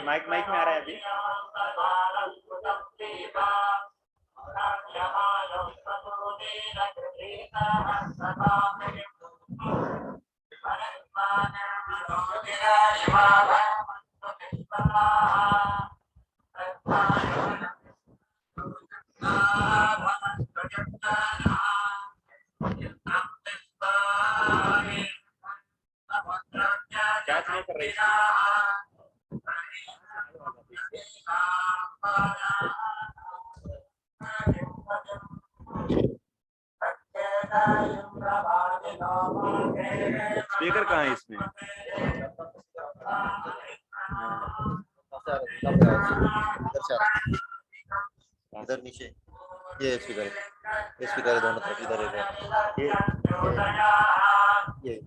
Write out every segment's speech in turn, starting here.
Mic mic में आ रहा है अभी। क्या कर रही है? स्पीकर कहाँ है इसमें? इधर नीचे ये स्पीकर दोनों तरफ इधर ये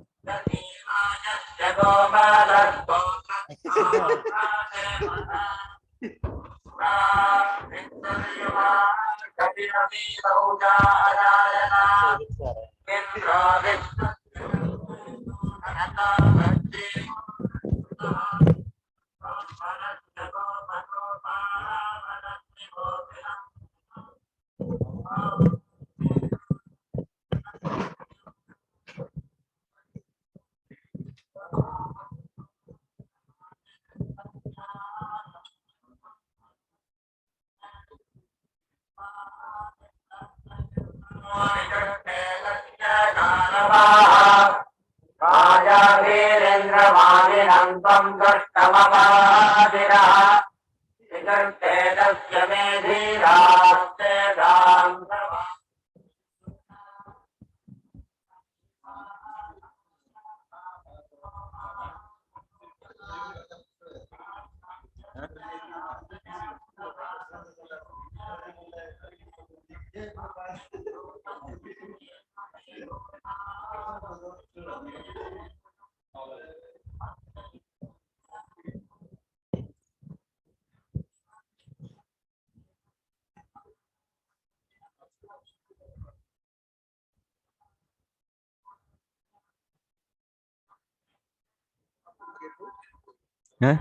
है?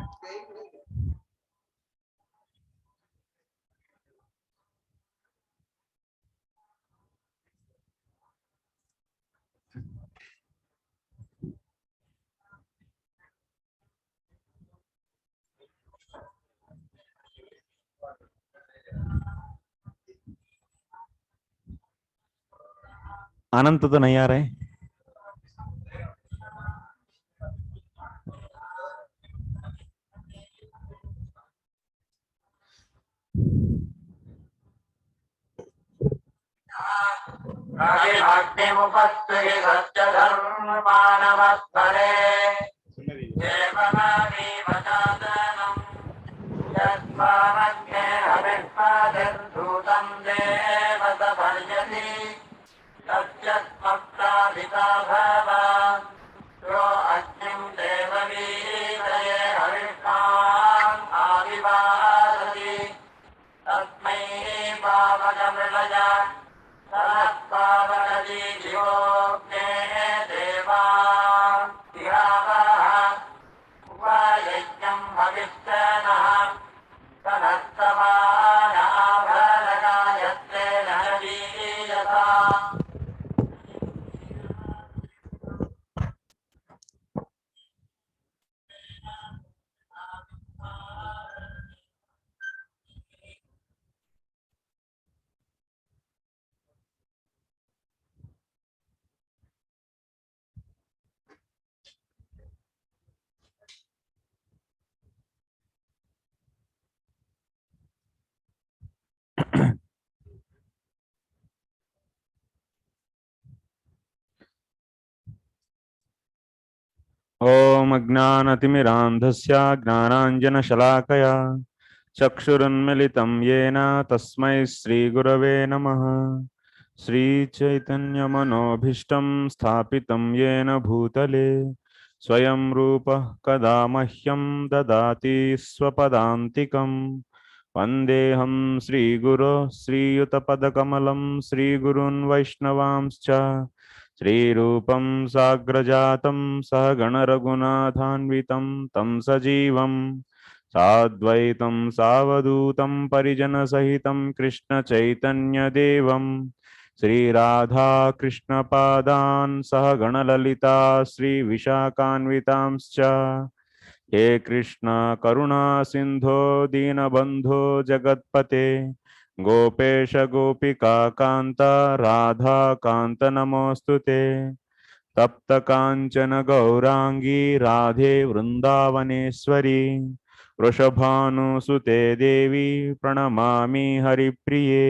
आनंद तो नहीं आ रहे। ॐ अज्ञानतिमिरान्धस्य ज्ञानाञ्जनशलाकया चक्षुरुन्मिलितं येन तस्मै श्रीगुरवे नमः। श्रीचैतन्यमनोभीष्टं स्थापितं येन भूतले स्वयं रूपः कदा मह्यं ददाति स्वपदान्तिकं। वन्देऽहं श्रीगुरो श्रीयुतपदकमलं श्रीगुरून् वैष्णवांश्च श्रीरूपं साग्रजातं सहगणरघुनाथान्वितं तं सजीवं साद्वैतं सावधूतं परिजनसहितं कृष्णचैतन्यदेवं श्रीराधा कृष्णपादान् सहगणललिता श्रीविशाखान्वितांश्च। हे कृष्ण करुणा सिंधो दीनबंधो जगत्पते गोपेश गोपिका कांत राधा कांत नमोस्तुते। तप्त कांचन गौरांगी राधे वृंदावनेश्वरी वृषभानुसुते देवी प्रणमामि हरिप्रिये।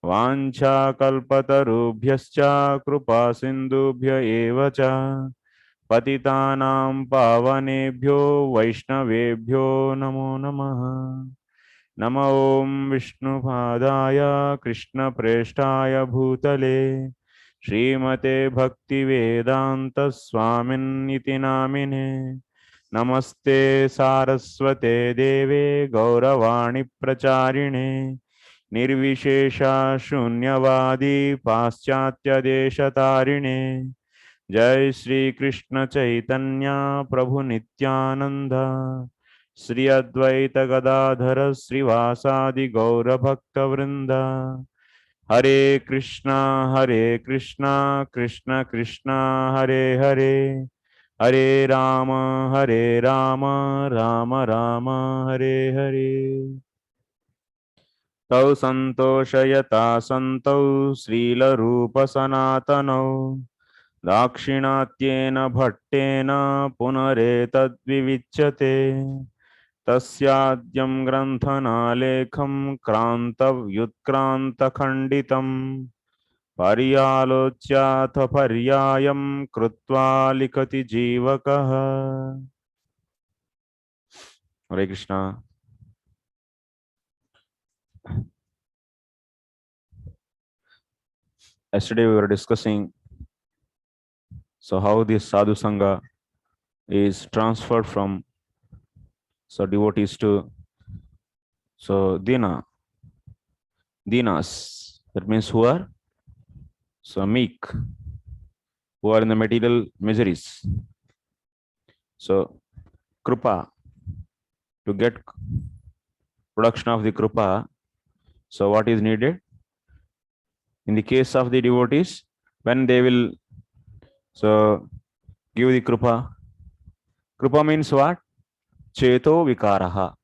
वाञ्छाकल्पतरुभ्यश्च कृपा सिन्धुभ्य एव च पतितानां पावनेभ्यो वैष्णवेभ्यो नमो नमः। नमो ॐ विष्णुपादाय कृष्णप्रेष्ठाय भूतले श्रीमते भक्तिवेदान्त स्वामिन्निति नामिने। नमस्ते सारस्वते देवे गौरवाणी प्रचारिणे निर्विशेषा शून्यवादी पाश्चात्यदेशतारिणे। जय श्री कृष्ण चैतन्य प्रभु नित्यानंद श्री अद्वैत गदाधर श्रीवासादि गौर भक्त वृंद। हरे कृष्णा कृष्ण कृष्ण हरे हरे हरे राम राम राम हरे हरे। तौ संतोषयता सन्तौ श्रीलरूप सनातनौ दाक्षिणात्येन भट्टेन पुनरेतद्विविच्यते। तस्याद्यं ग्रन्थनालेखं क्रान्तव्युत्क्रान्तखण्डितं पर्यालोच्याथ पर्यायं कृत्वा लिखति जीवकः। हरे Krishna. Yesterday we were discussing how this sadhu sangha is transferred from devotees to dinas, that means who are meek, who are in the material miseries. So krupa, to get production of the krupa, so what is needed in the case of the devotees when they will give the krupa? Krupa means what? Cheto vikaraha,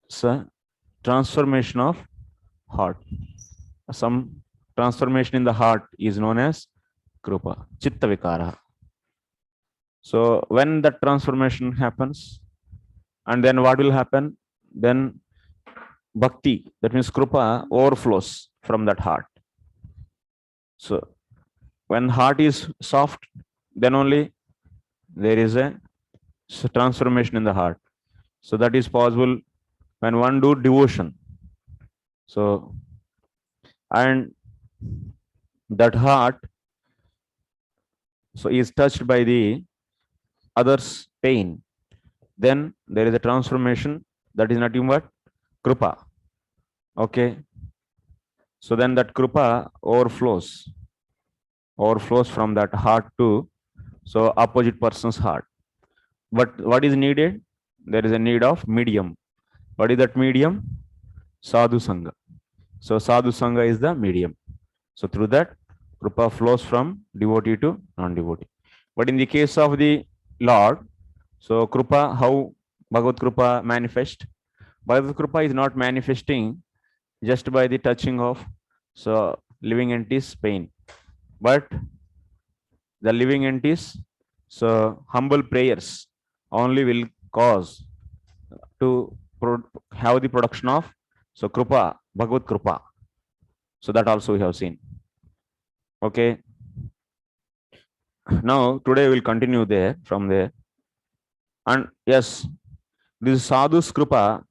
so transformation of heart. Some transformation in the heart is known as krupa, chitta vikaraha. So when that transformation happens, and then what will happen? Then bhakti, that means krupa, overflows from that heart. So when heart is soft, then only there is a transformation in the heart. So that is possible when one do devotion. So and that heart is touched by the others' pain, then there is a transformation, that is nothing but krupa. Okay, so then that krupa overflows from that heart to opposite person's heart. But what is needed? There is a need of medium. What is that medium? Sadhu sangha. So sadhu sangha is the medium. So through that krupa flows from devotee to non-devotee. But in the case of the Lord, so krupa, how Bhagavad Krupa manifest? Bhagavad Krupa is not manifesting just by the touching of living entities' pain, but the living entities humble prayers only will cause to have the production of krupa, Bhagavad Krupa. So that also we have seen. Okay. Now, today we'll continue there, from there. And yes, this is sadhu's kripa.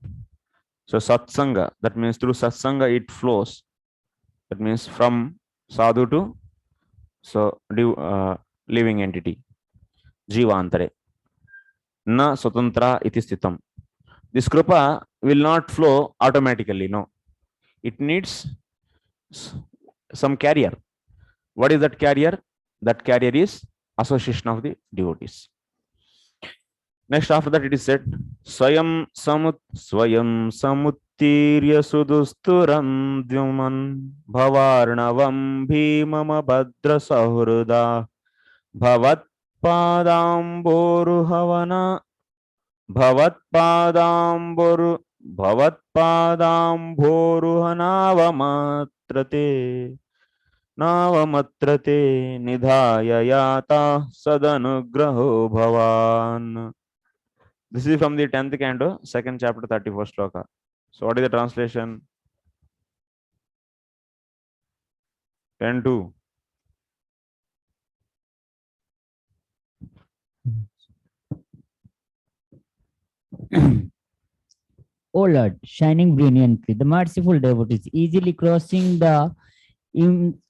So satsanga, that means through satsanga it flows. That means from sadhu to living entity, jivantare. Na swatantra iti sthitam. This kripa will not flow automatically. No, it needs some carrier. What is that carrier? That carrier is association of the devotees. Next, after that, it is said, Swayam samuttirya sudusturam dyuman bhavarnavam bhimama badra sahruda bhavat padamboruhavana bhavat padamboru bhavat padamboruhanavamatrate navamatrate nidhaya yata sadanugraho bhavan. This is from the 10th canto, 2nd chapter, 31st sloka. So what is the translation? 10:2. O Lord, shining brilliantly, the merciful devotees, easily crossing the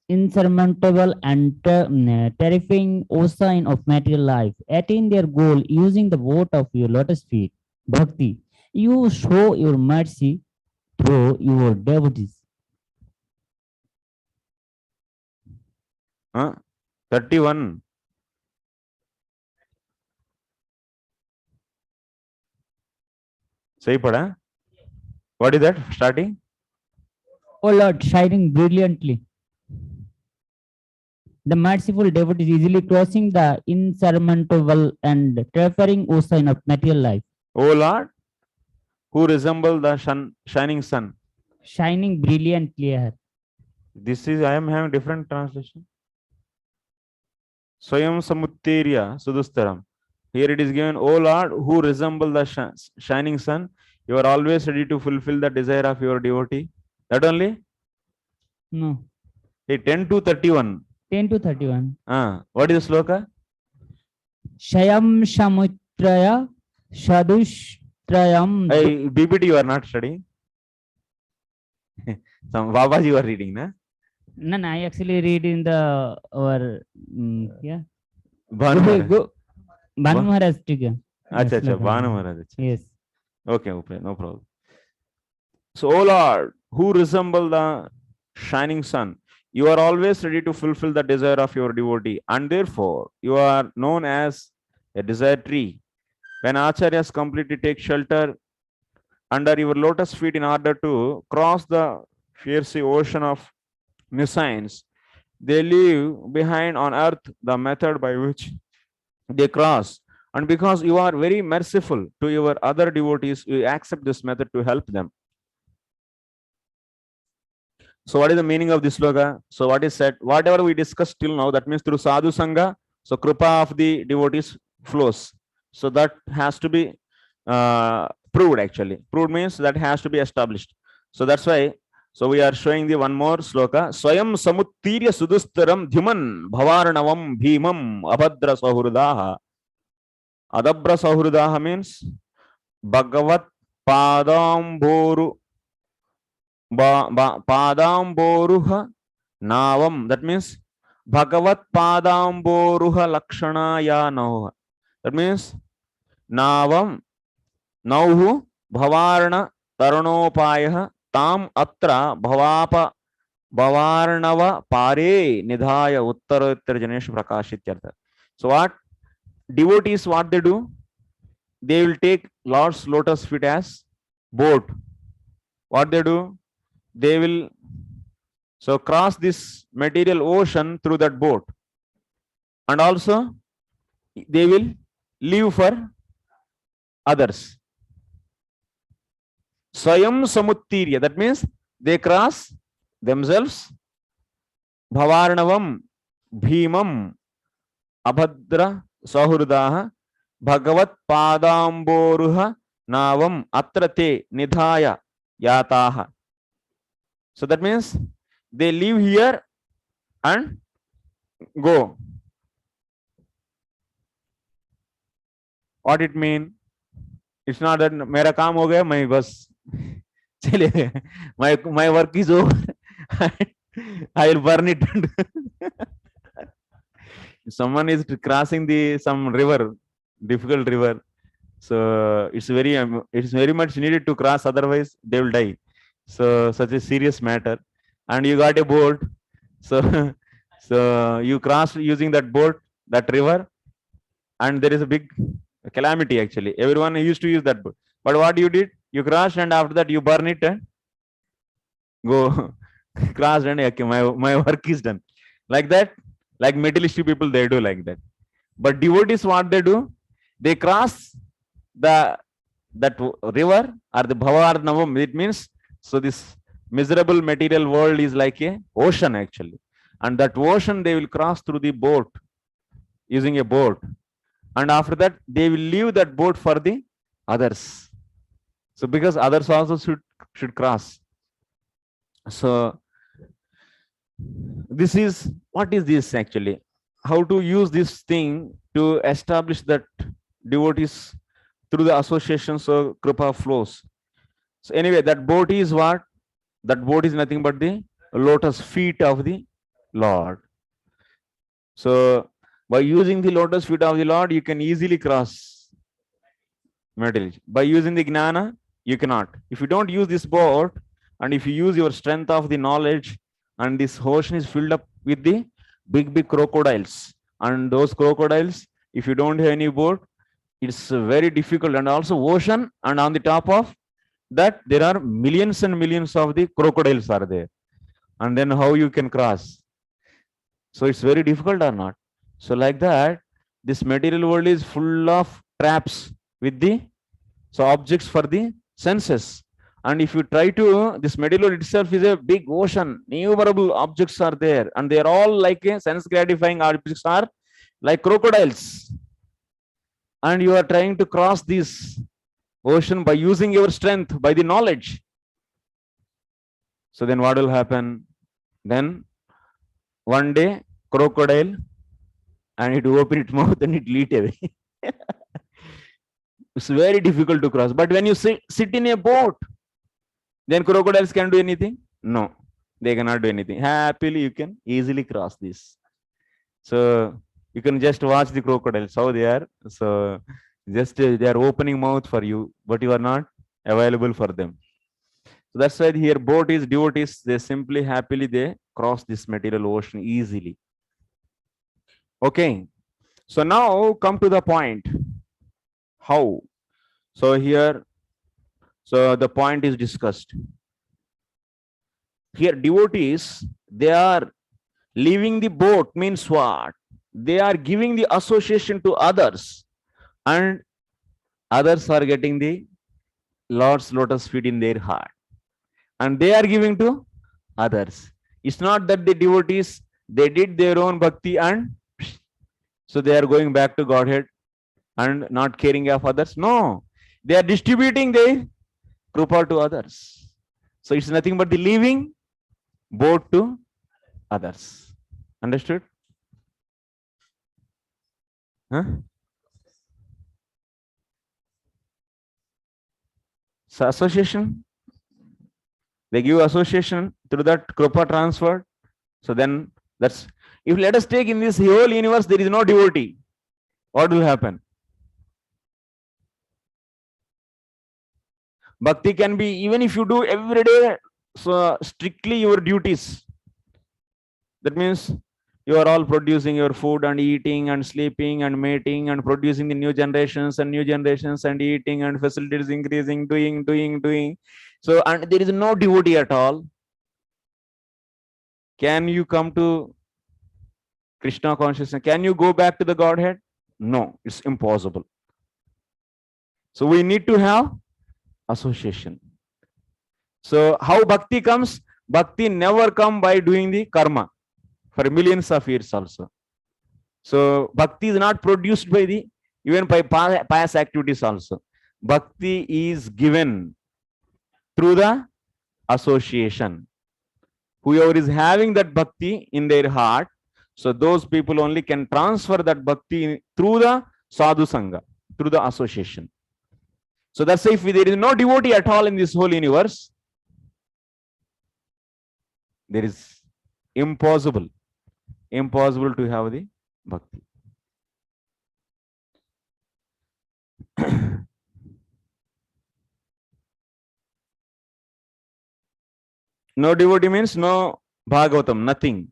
insurmountable and terrifying ocean of material life, attain their goal using the vote of your lotus feet. Bhakti, you show your mercy through your devotees. 31. Say pada. What is that starting? O Lord, shining brilliantly, the merciful devotees easily crossing the insurmountable and terrifying ocean of material life. O Lord, who resemble the shining sun. Shining brilliantly here. This is, I am having different translation. Swayam samuttirya sudustaram. Here it is given, O Lord, who resemble the shining sun, you are always ready to fulfill the desire of your devotee. That only? No. Hey, 10 to 31. 10 to 31. What is the sloka? Shayam Shamutraya Shadushtrayam. Hey, BBT you are not studying. Some Babaji you are reading, na? No, I actually read in the our yeah. Bhanu Bhanu Maharaj. Acha, Bhanu Maharaj. Yes. Okay, no problem. So, O Lord, who resemble the shining sun, you are always ready to fulfill the desire of your devotee, and therefore you are known as a desire tree. When acharyas completely take shelter under your lotus feet in order to cross the fierce ocean of nescience, they leave behind on earth the method by which they cross. And because you are very merciful to your other devotees, you accept this method to help them. So what is the meaning of this sloka? So what is said, whatever we discussed till now, that means through sadhu sangha, so kripa of the devotees flows. So that has to be proved actually. Proved means that has to be established. So that's why, so we are showing the one more sloka. Swayam samuttirya sudustaram dhuman bhavarnavam bhimam abhadra sahurdaha. Adabra sahurdaha means Bhagavat padamboru padamboruha navam. That means Bhagavat padamboruha lakshanaya navaha. That means navam nauhu bhavarna taranopayah tam atra bhavapa bhavarnava pare nidhaya uttarottara janesh prakashityartha. So what devotees, what they do, they will take Lord's lotus feet as boat. What they do, they will so cross this material ocean through that boat, and also they will live for others. Swayam samuttirya, that means they cross themselves. Bhavarnavam bhimam abhadra sahurdaha bhagavat padamboruha navam atrate nidhaya yataha. So that means they live here and go. What it mean? It's not that मेरा काम हो गया मैं बस चले गए. My work is over. I will burn it. Someone is crossing some river, difficult river. So it's very much needed to cross, otherwise they will die. So such a serious matter. And you got a boat. So so you cross using that boat, that river, and there is a big calamity actually. Everyone used to use that boat. But what you did? You crashed, and after that you burn it and go crossed, and okay, my work is done. Like that, like materialistic people, they do like that. But devotees, what they do? They cross that river or the bhava or navam. It means, so this miserable material world is like a ocean actually, and that ocean they will cross through the boat, using a boat, and after that they will leave that boat for the others. So because others also should cross. So this is, what is this actually? How to use this thing to establish that devotees through the association, so kripa flows. So anyway, that boat is what? That boat is nothing but the lotus feet of the Lord. So by using the lotus feet of the Lord, you can easily cross materialism. By using the gnana, you cannot. If you don't use this boat, and if you use your strength of the knowledge, and this ocean is filled up with the big crocodiles, and those crocodiles, if you don't have any boat, it's very difficult. And also ocean, and on the top of that there are millions and millions of the crocodiles are there, and then how you can cross? So it's very difficult or not? So like that, this material world is full of traps with the objects for the senses. And if you try to, this material itself is a big ocean, innumerable objects are there, and they are all like a sense gratifying objects, are like crocodiles, and you are trying to cross this ocean by using your strength, by the knowledge. So then what will happen? Then one day crocodile, and it will open its mouth and it lead away. It's very difficult to cross. But when you sit in a boat, then crocodiles can do anything? No, they cannot do anything. Happily you can easily cross this. So you can just watch the crocodiles, how they are. So just they are opening mouth for you, but you are not available for them. So that's why here boat is devotees. They simply happily they cross this material ocean easily. Okay. So now come to the point. How? So here, so the point is discussed. Here devotees, they are leaving the boat, means what? They are giving the association to others, and others are getting the Lord's lotus feet in their heart, and they are giving to others. It's not that the devotees, they did their own bhakti and so they are going back to Godhead and not caring of others. No, they are distributing their kripa to others. So it's nothing but the leaving boat to others. Understood? Huh? So association, they give association through that kripa transfer. So then that's, if let us take in this whole universe there is no devotee, what will happen? Bhakti can be, even if you do every day so strictly your duties, that means you are all producing your food and eating and sleeping and mating and producing the new generations and eating and facilities increasing, doing. So, and there is no devotee at all. Can you come to Krishna consciousness? Can you go back to the Godhead? No, it's impossible. So we need to have association. So how bhakti comes? Bhakti never come by doing the karma for millions of years also. So bhakti is not produced by the, even by pious activities also. Bhakti is given through the association. Whoever is having that bhakti in their heart, so those people only can transfer that bhakti through the sadhu sangha. through the association. So that's why if there is no devotee at all in this whole universe, there is impossible to have the bhakti. No devotee means no Bhagavatam, nothing.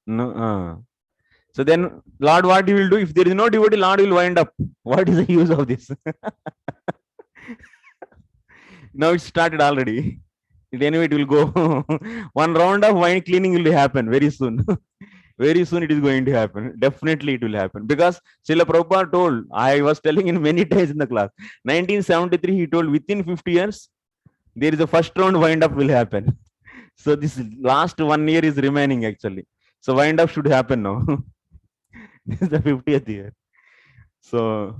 No. So then, Lord, what he will do? If there is no devotee, Lord will wind up. What is the use of this? Now it started already. Anyway, it will go. One round of wine cleaning will happen very soon. Very soon it is going to happen. Definitely it will happen. Because Srila Prabhupada told, I was telling in many times in the class, 1973 he told within 50 years, there is a first round wind up will happen. So this last 1 year is remaining actually. So wind up should happen now. This is the 50th year. So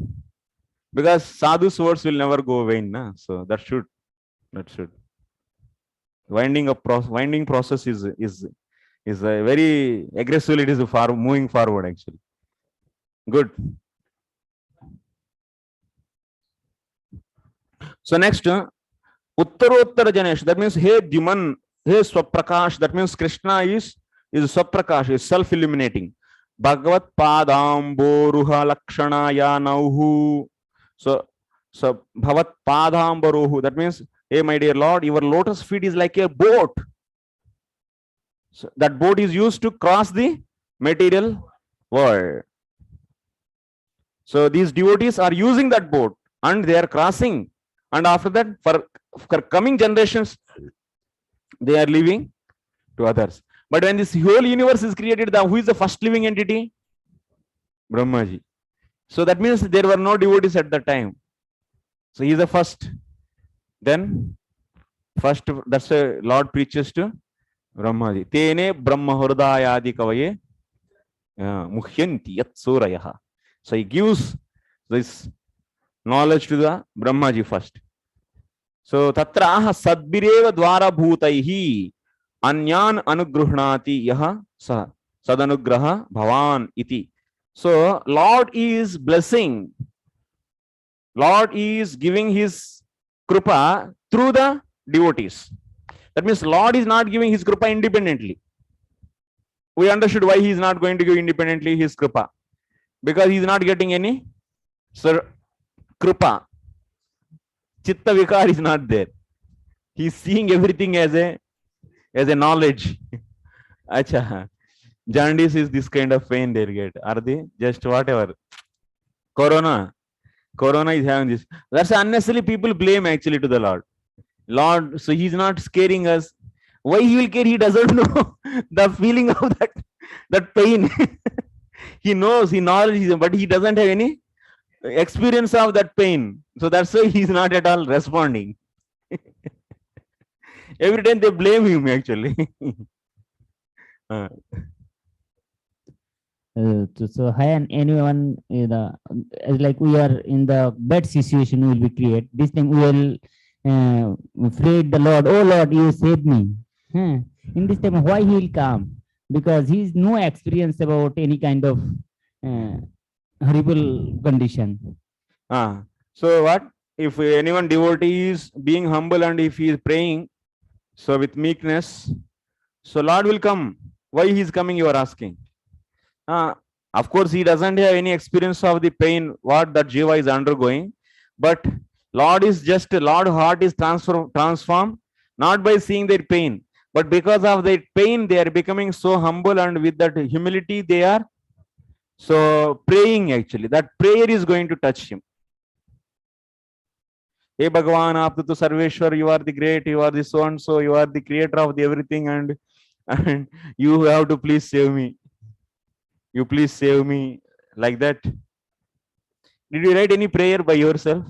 because sadhu's words will never go away, na? So that should. Winding process is a very aggressively, it is moving forward actually. Good. So next, Uttarottara Janesh, that means Hey Dyuman, Hey Swaprakash, that means Krishna is Swaprakash, is self-illuminating. Bhagavat Padamboruha Lakshanaya Nauhu. So Bhavat Padamboruhu, that means, hey my dear Lord, your lotus feet is like a boat. So that boat is used to cross the material world. So these devotees are using that boat and they are crossing. And after that, for coming generations, they are leaving to others. But when this whole universe is created, who is the first living entity? Brahmaji. So that means there were no devotees at that time. So he is the first. Then, first, that's the Lord preaches to Brahmaji. Tene Brahma Hurdayadi Kavaye Muhyanti Yat Surayaha. So he gives this knowledge to the Brahmaji first. So Tatraha Sadbireva Dwara Bhutaihi Anyan Anugruhnati Yaha Sadanugraha Bhavan Iti. So Lord is blessing. Lord is giving his Krupa through the devotees. That means Lord is not giving his Krupa independently. We understood why he is not going to give independently his Krupa. Because he is not getting any Krupa. Chitta Vikar is not there. He is seeing everything as a knowledge. Acha. Jaundice is this kind of pain they'll get. Are they? Just whatever. Corona is having this. That's unnecessarily people blame actually to the Lord. Lord, so he's not scaring us. Why he will care? He doesn't know the feeling of that pain. He knows, he knowledge, but he doesn't have any experience of that pain. So that's why he's not at all responding. Every time they blame him actually. So anyone like we are in the bad situation will be create. This time we will afraid the Lord. Oh Lord, you saved me. In this time, why he will come? Because he has no experience about any kind of horrible condition. So what? If anyone devotee is being humble and if he is praying, so with meekness, so Lord will come. Why he is coming, you are asking? Of course, he doesn't have any experience of the pain what that Jiva is undergoing, but Lord heart is transformed not by seeing their pain, but because of their pain, they are becoming so humble, and with that humility, they are so praying actually. That prayer is going to touch him. Hey Bhagavan, Aaptu to Sarveshwar, you are the great, you are the so and so, you are the creator of the everything, and you have to please save me. You please save me, like that. Did you write any prayer by yourself?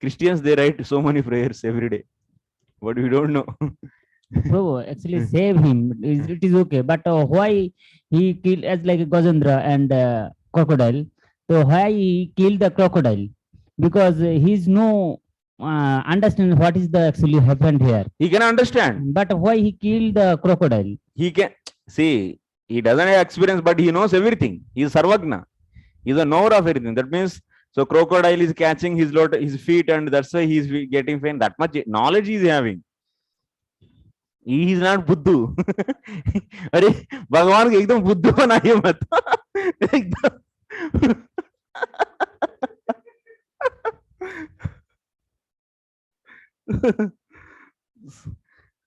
Christians, they write so many prayers every day, but we don't know. Prabhu, actually save him. It is okay, but why he killed as like a Gajendra and crocodile? So why he killed the crocodile? Because he's no understand what is the actually happened here. He can understand. But why he killed the crocodile? He can see. He doesn't have experience, but he knows everything. He is Sarvagna. He's a knower of everything. That means, so crocodile is catching his feet, and that's why he's getting faint. That much knowledge he's having. He is not बुद्धू. अरे भगवान को एकदम बुद्धू बनाइए मत. एकदम.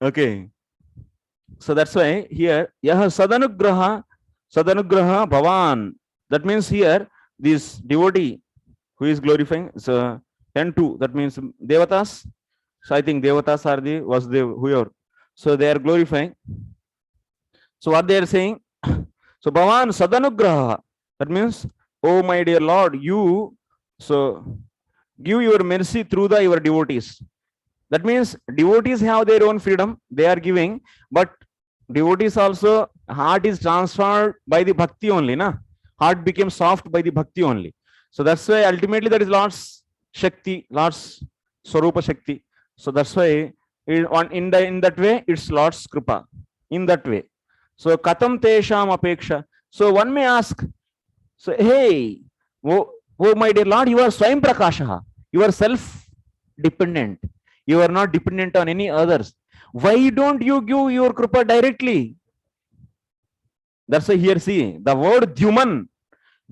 Okay. So that's why here, yah sadanugraha bhavan. That means here, this devotee who is glorifying, so 10:2, that means devatas. So I think devatas are the Vasudev, whoever. So they are glorifying. So what they are saying? So bhavan sadanugraha. That means, oh my dear Lord, you so give your mercy through your devotees. That means devotees have their own freedom, they are giving, but devotees also, heart is transformed by the bhakti only, na? Heart became soft by the bhakti only. So that's why ultimately that is Lord's Shakti, Lord's Swarupa Shakti. So that's why in that way it's Lord's Kripa. In that way. So katam tesham apeksha. So one may ask, so hey, oh my dear Lord, you are Swayam Prakasha. You are self-dependent. You are not dependent on any others. Why don't you give your Kripa directly? That's why here see the word Dhyuman.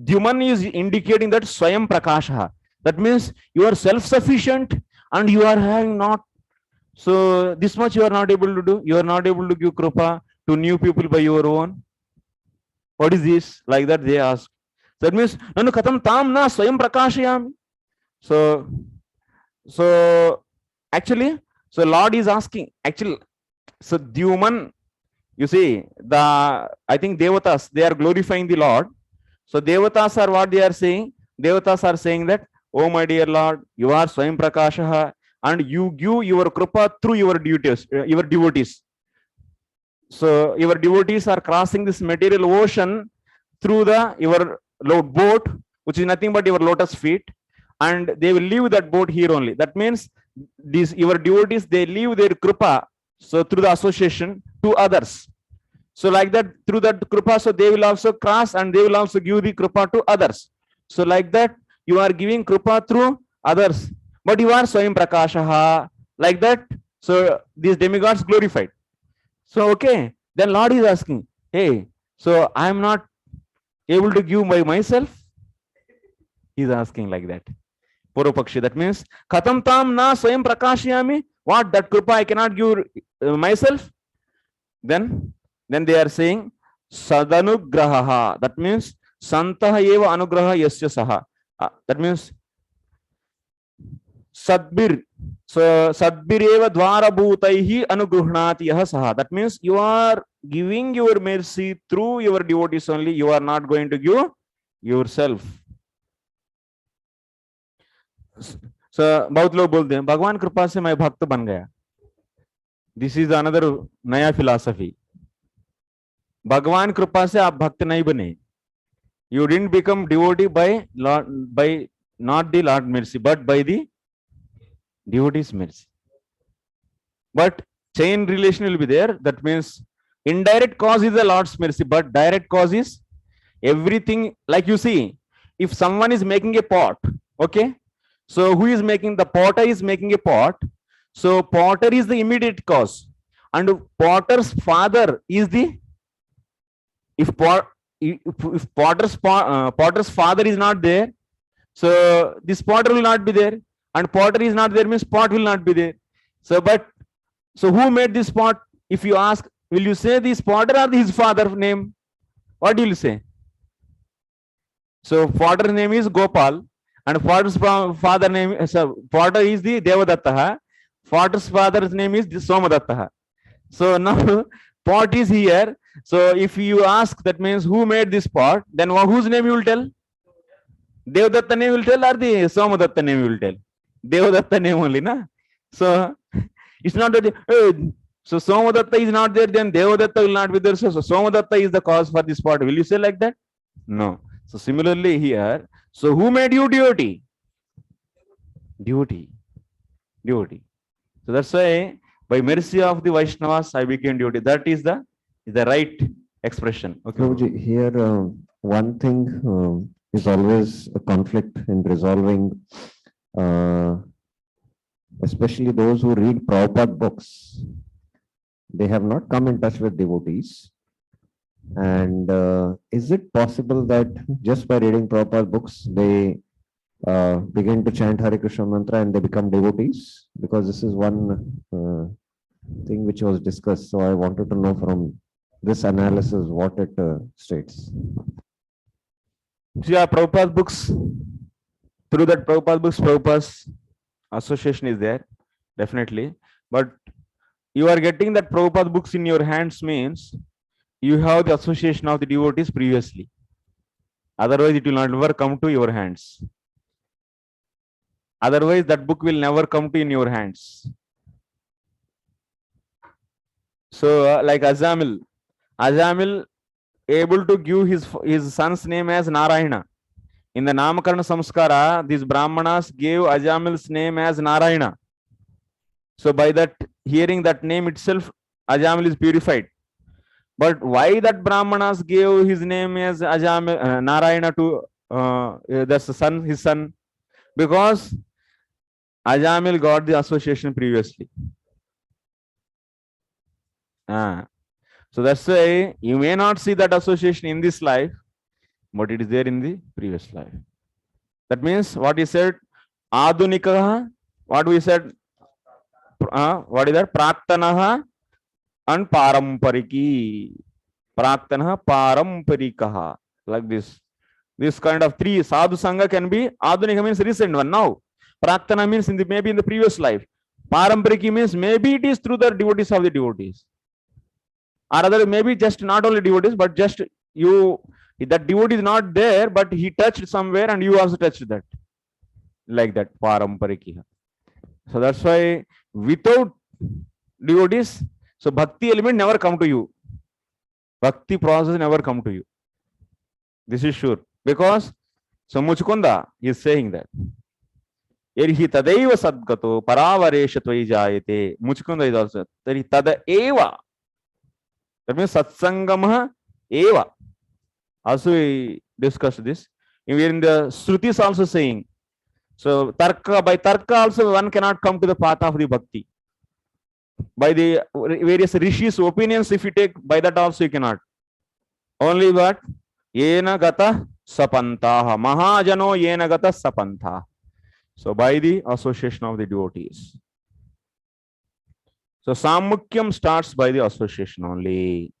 Dhyuman is indicating that Swayam Prakasha. That means you are self-sufficient and you are having not. So this much you are not able to do. You are not able to give Kripa to new people by your own. What is this? Like that they ask. So that means Nanu katam tam na Swayam Prakashayami. So actually, so Lord is asking, actually, so Dhyuman, you see, I think Devatas, they are glorifying the Lord. So Devatas are what they are saying. Devatas are saying that, oh my dear Lord, you are Swayam Prakasha and you give your Kripa through your devotees. So your devotees are crossing this material ocean through your boat, which is nothing but your lotus feet, and they will leave that boat here only. That means your devotees, they leave their Kripa, so through the association, to others. So like that, through that Kripa, so they will also cross and they will also give the Kripa to others. So like that, you are giving Kripa through others, but you are Swayam Prakasha. Like that, so these demigods glorified. So okay, then Lord is asking, hey, so I am not able to give by myself. He is asking like that. Purvapakshi, that means katam tam na Swayam Prakashyami. What, that Kripa I cannot give myself? Then they are saying sadanugraha. That means santaha eva anugraha yasya saha. That means sadbir. So sadbireva dvara bhutaihi anugruhnati yah saha. That means you are giving your mercy through your devotees only. You are not going to give yourself. So बहुत लोग बोलते हैं भगवान कृपा से मैं भक्त बन गया. This is another नया philosophy. भगवान कृपा से आप भक्त नहीं बने. You didn't become devotee by not the Lord mercy, but by the devotee's mercy. But chain relation will be there. That means indirect cause is the Lord's mercy, but direct cause is everything. Like you see, if someone is making a pot, okay, so who is making? The potter is making a pot. So potter is the immediate cause, and potter's father is the, if potter's father is not there, so this potter will not be there, and potter is not there means pot will not be there. So who made this pot? If you ask, will you say this potter or his father name? What will you say? So potter's name is Gopal, and potter's father name, potter is the Devadatta. Potter's father's name is Somadatta. So now pot is here. So if you ask, that means who made this pot, then whose name you will tell? Devadatta name will tell or the Somadatta name will tell? Devadatta name only, na? So it's not that so Somadatta is not there, then Devadatta will not be there. So Somadatta is the cause for this pot. Will you say like that? No. So similarly here, so who made you devotee? Devotee. So that's why by mercy of the Vaishnavas, I became devotee. That is the right expression. Okay. Prabhuji, here one thing is always a conflict in resolving, especially those who read Prabhupada books. They have not come in touch with devotees. And is it possible that just by reading Prabhupada books, they begin to chant Hare Krishna mantra and they become devotees? Because this is one thing which was discussed. So I wanted to know from this analysis what it states. Yeah, Prabhupada books, through that Prabhupada books, Prabhupada's association is there, definitely. But you are getting that Prabhupada books in your hands means you have the association of the devotees previously. Otherwise, it will not ever come to your hands. Otherwise, that book will never come to in your hands. So, like Azamil able to give his son's name as Narayana. In the Namakarana Samskara, these Brahmanas gave Ajamil's name as Narayana. So by that, hearing that name itself, Ajamil is purified. But why that Brahmanas gave his name as Ajamil, Narayana to his son? Because Ajamil got the association previously. So that's why you may not see that association in this life, but it is there in the previous life. That means what he said, Adunikaha, what we said, what is that? Praktanaha and Parampariki. Praktanaha, Paramparikaha. Like this. This kind of three. Sadhu Sangha can be, Adunika means recent one now. Praktana means maybe in the previous life. Parampariki means maybe it is through the devotees of the devotees. Or other maybe just not only devotees, but just you, that devotee is not there, but he touched somewhere and you also touched that. Like that, Parampariki. So that's why without devotees, so bhakti element never come to you. Bhakti process never come to you. This is sure. Because, so Muchukunda is saying that. Yerhi tadaiva sadgato paravareshatvai jayate. Muchukunda is also. Tari tadaeva. That means satsangama eva. Also we discussed this. In the Shrutis also saying. So tarka, by tarka also one cannot come to the path of the bhakti. By the various rishis opinions, if you take, by that also you cannot. Only what? Yena gata sapantaha. Mahajano yena gata sapantaha. So by the association of the devotees. So Samukyam starts by the association only.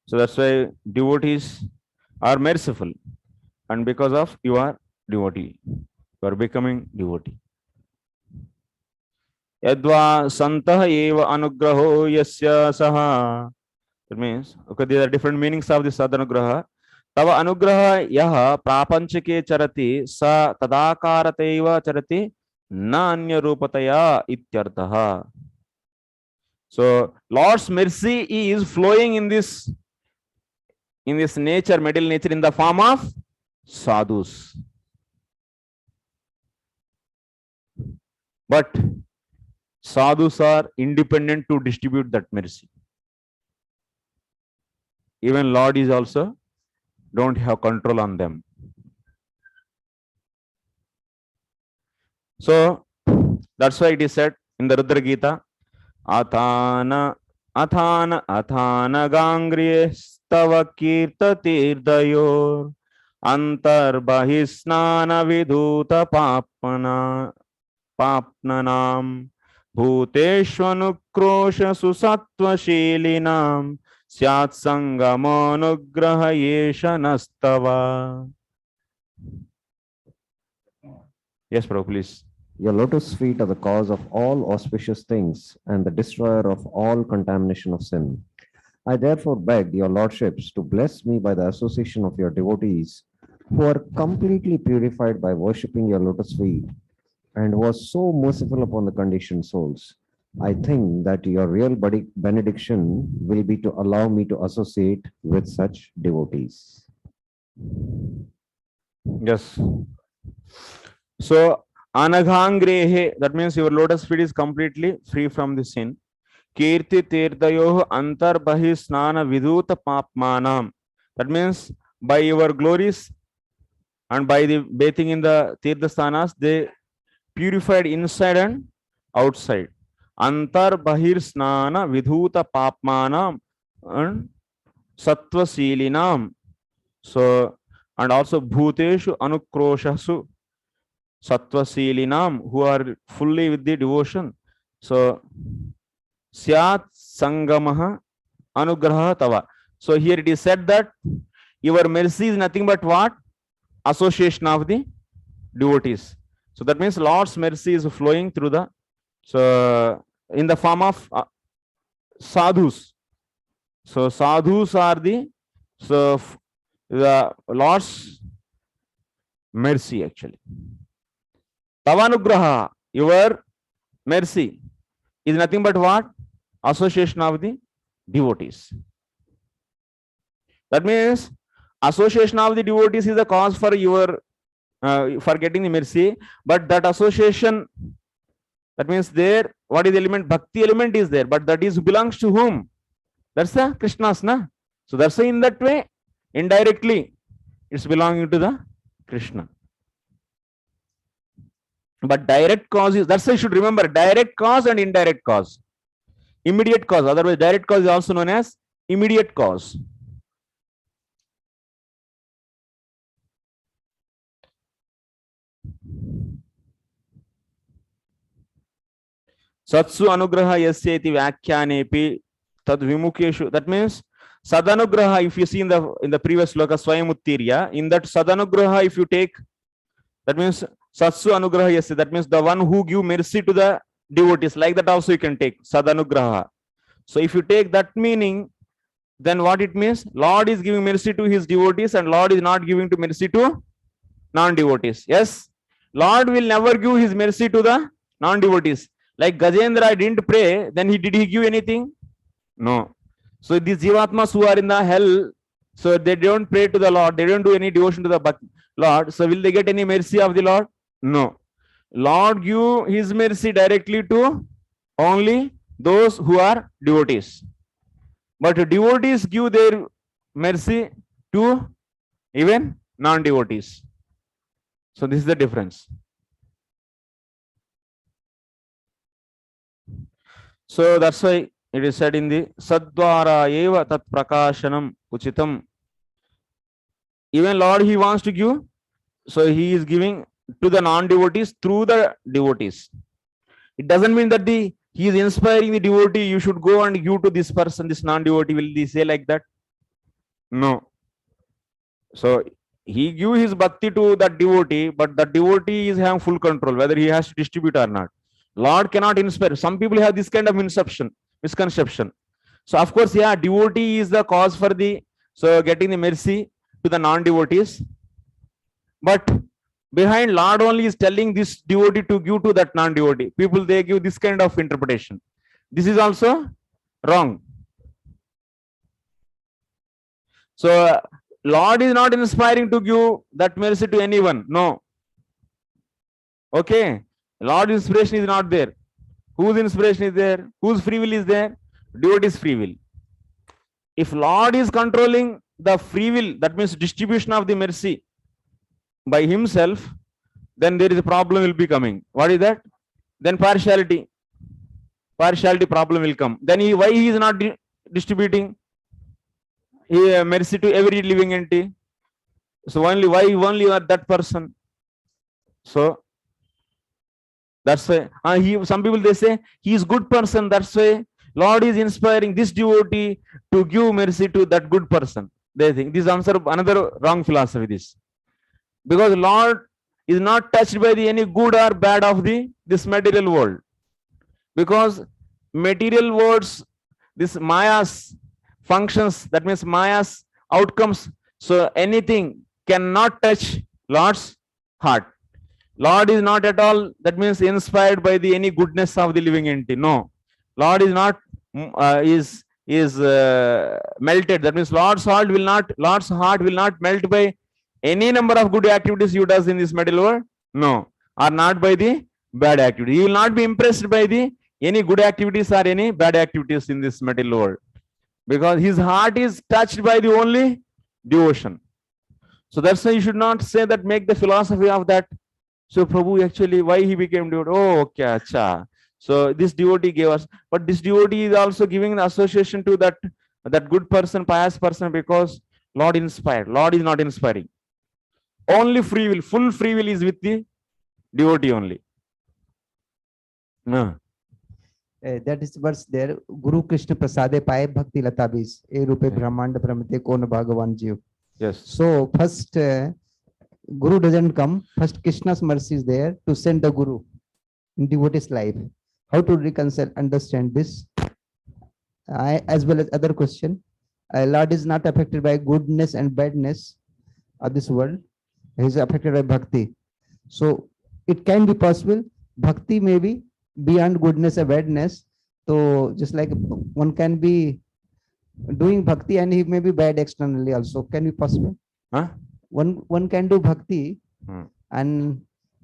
So that's why devotees are merciful. And because of you are devotee, you are becoming devotee. Yadva santah eva anugraho yasya saha. That means, okay, there are different meanings of this sadanugraha. Tava anugraha yaha prapanchake charati sa tadakarateva charati na anya rupataya ityartaha. So Lord's mercy is flowing in this nature, material nature, in the form of sadhus. But sadhus are independent to distribute that mercy. Even Lord is also don't have control on them. So that's why it is said in the Rudra Gita, Athana gangriye stava kirta tirdayor antar bahisnana vidhuta papnanam bhuteshvanukrosha susatva shilinam syat sangamonugraha yesha nastava. Yes, Prabhu, please. Your lotus feet are the cause of all auspicious things and the destroyer of all contamination of sin. I therefore beg your lordships to bless me by the association of your devotees who are completely purified by worshipping your lotus feet and who are so merciful upon the conditioned souls. I think that your real benediction will be to allow me to associate with such devotees. Yes. So, Anaghangrehe, that means your lotus feet is completely free from the sin. kirti tirtayoh antarbahi snana viduta papmanam. That means by your glories and by the bathing in the tirthastanas, they purified inside and outside. Antarbahir snana vidhuta papmanam and sattva So, and also bhuteshu anukroshasu sattva who are fully with the devotion. So, syat sangamaha anugraha tava. So here it is said that your mercy is nothing but what? Association of the devotees. So that means Lord's mercy is flowing through the, so in the form of sadhus. So sadhus are the, so the Lord's mercy actually. Tavanugraha, your mercy is nothing but what? Association of the devotees. That means association of the devotees is the cause for your for getting the mercy, but that association, that means there, what is the element? Bhakti element is there, but that is belongs to whom? That's the Krishna's, na? So that's why in that way, indirectly, it's belonging to the Krishna. But direct cause is, that's why you should remember, direct cause and indirect cause. Immediate cause, otherwise direct cause is also known as immediate cause. Satsu anugraha yasyeti vyakyanepi tad vimukeshu. That means sadanugraha, if you see in the previous sloka swayamuttirya, in that sadanugraha, if you take, that means satsu anugraha yasya, that means the one who give mercy to the devotees, like that also you can take sadanugraha. So if you take that meaning, then what it means? Lord is giving mercy to his devotees and Lord is not giving to mercy to non-devotees. Yes, Lord will never give his mercy to the non-devotees. Like Gajendra didn't pray, then did he give anything? No. So these jivatmas who are in the hell, so they don't pray to the Lord, they don't do any devotion to the Lord. So will they get any mercy of the Lord? No. Lord give his mercy directly to only those who are devotees. But devotees give their mercy to even non-devotees. So this is the difference. So that's why it is said in the Sadvara eva tat prakashanam uchitam. Even Lord, he wants to give, so he is giving to the non-devotees through the devotees. It doesn't mean that he is inspiring the devotee, you should go and give to this person, this non-devotee. Will he say like that? No. So he give his bhakti to that devotee, but the devotee is having full control whether he has to distribute or not. Lord cannot inspire. Some people have this kind of misconception. So of course, yeah, devotee is the cause for the, so getting the mercy to the non-devotees. But behind Lord only is telling this devotee to give to that non-devotee. People, they give this kind of interpretation. This is also wrong. So Lord is not inspiring to give that mercy to anyone. No. Okay. Lord's inspiration is not there. Whose inspiration is there? Whose free will is there? Devotee's free will. If Lord is controlling the free will, that means distribution of the mercy by himself, then there is a problem will be coming. What is that? Then partiality problem will come. Then why he is not distributing mercy to every living entity? So why only that person? So that's why some people, they say he is good person, that's why Lord is inspiring this devotee to give mercy to that good person. They think this answer another wrong philosophy. This because Lord is not touched by any good or bad of this material world, because material words, this Maya's functions, that means Maya's outcomes, so anything cannot touch Lord's heart. Lord is not at all, that means inspired by any goodness of the living entity. No, Lord is not melted. That means Lord's heart will not melt by any number of good activities you does in this material world. No, or not by the bad activity. You will not be impressed by any good activities or any bad activities in this material world, because his heart is touched by the only devotion. So that's why you should not say that, make the philosophy of that. So Prabhu actually, why he became devotee? Oh, okay, acha. So this devotee gave us, but this devotee is also giving the association to that good person, pious person, because Lord inspired. Lord is not inspiring. Only free will, full free will is with the devotee only. No. That is verse there. Guru Krishna Prasade Paye Bhakti Latabis. E Rupe Okay. Brahmanda Brahmate Kona Bhagavan Jiv. Yes. So first Guru doesn't come. First Krishna's mercy is there to send the Guru in devotee's life. How to reconcile, understand this? I, as well as other question. Lord is not affected by goodness and badness of this world. He is affected by bhakti. So it can be possible. Bhakti may be beyond goodness or badness. So just like one can be doing bhakti and he may be bad externally also. Can be possible? Huh? One can do bhakti Hmm.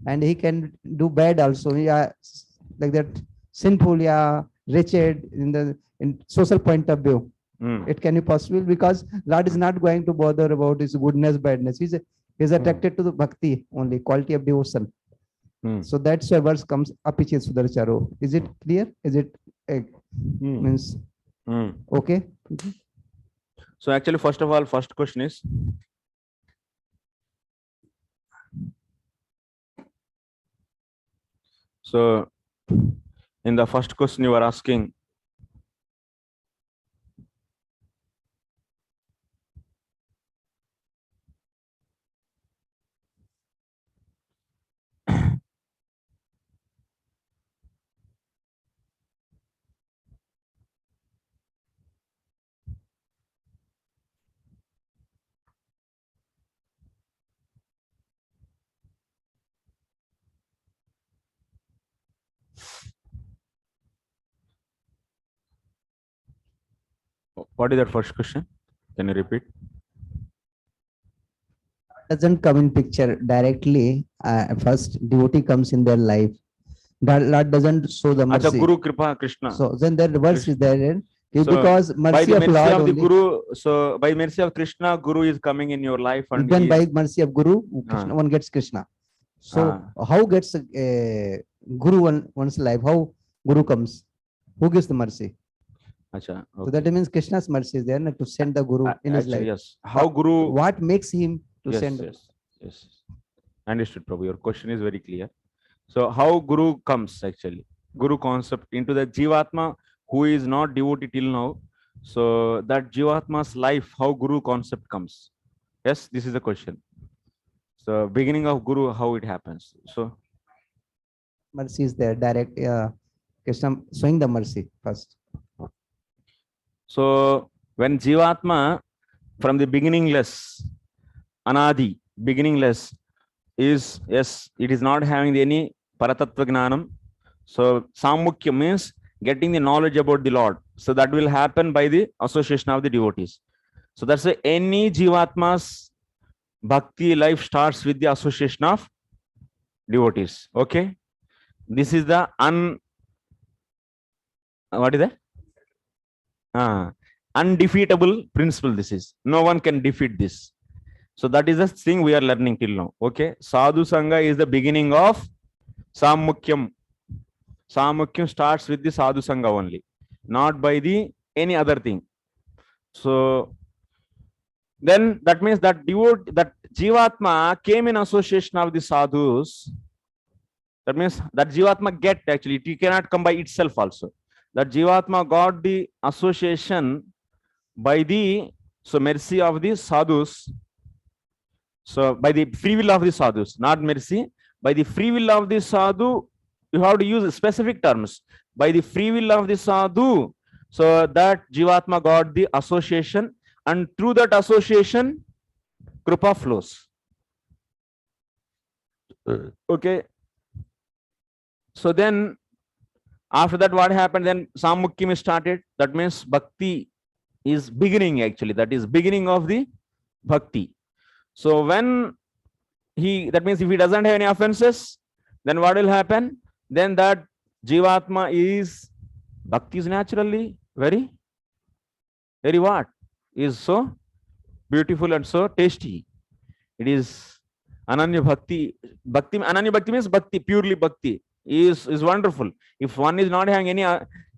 and he can do bad also. Yeah, like that sinful, yeah, wretched in social point of view. Hmm. It can be possible because Lord is not going to bother about his goodness, badness. He's attracted to the bhakti only, quality of devotion. Hmm. So that's why verse comes apiche sudarcharo. Is it clear? Is it means Hmm. okay? So actually, first of all, first question is, so in the first question you were asking, what is that first question? Can you repeat? Doesn't come in picture directly. First devotee comes in their life. That Lord doesn't show the Acha, mercy. Guru Kripa Krishna. So then that verse is there. So, Because by mercy the of mercy Lord of the only. Guru, so by mercy of Krishna, Guru is coming in your life, and Even he by is, mercy of Guru, Krishna, one gets Krishna. So Ah. how gets Guru one's life? How Guru comes? Who gives the mercy? Acha, So okay. that means Krishna's mercy is there to send the Guru in his Actually, life. yes. How Guru? What makes him to Yes, send? yes. Understood, Prabhu. Your question is very clear. So how Guru comes actually? Guru concept into the Jivatma who is not devotee till now. So that Jivatma's life, how Guru concept comes? Yes, this is the question. So beginning of Guru, how it happens? So Mercy is there, direct. Krishna showing the mercy first. so when Jivatma from the beginningless, Anadi, beginningless is, yes, it is not having any Paratattva Gnanam. So Sammukhya means getting the knowledge about the Lord. So that will happen by the association of the devotees. So that's why any Jivatma's bhakti life starts with the association of devotees. Okay. This is the what is that? Undefeatable principle. This is, no one can defeat this. So that is the thing we are learning till now. Okay. Sadhu Sangha is the beginning of Samukhyam. Samukhyam starts with the Sadhu Sangha only, not by the any other thing. So then that means that that Jivatma came in association of the sadhus. That means that Jivatma get actually, it cannot come by itself also. That Jivatma got the association by the mercy of the sadhus. So by the free will of the sadhus, not mercy, by the free will of the sadhu, you have to use specific terms. By the free will of the sadhu, so that Jivatma got the association, and through that association, Kripa flows. Okay. So then, after that, what happened? Then Samukhyam started. That means Bhakti is beginning actually. That is beginning of the Bhakti. So when that means if he doesn't have any offenses, then what will happen? Then that Jivatma is, bhakti is naturally very, very what? Is so beautiful and so tasty. It is Ananya Bhakti. Bhakti, Ananya Bhakti means bhakti, purely bhakti is wonderful. If one is not having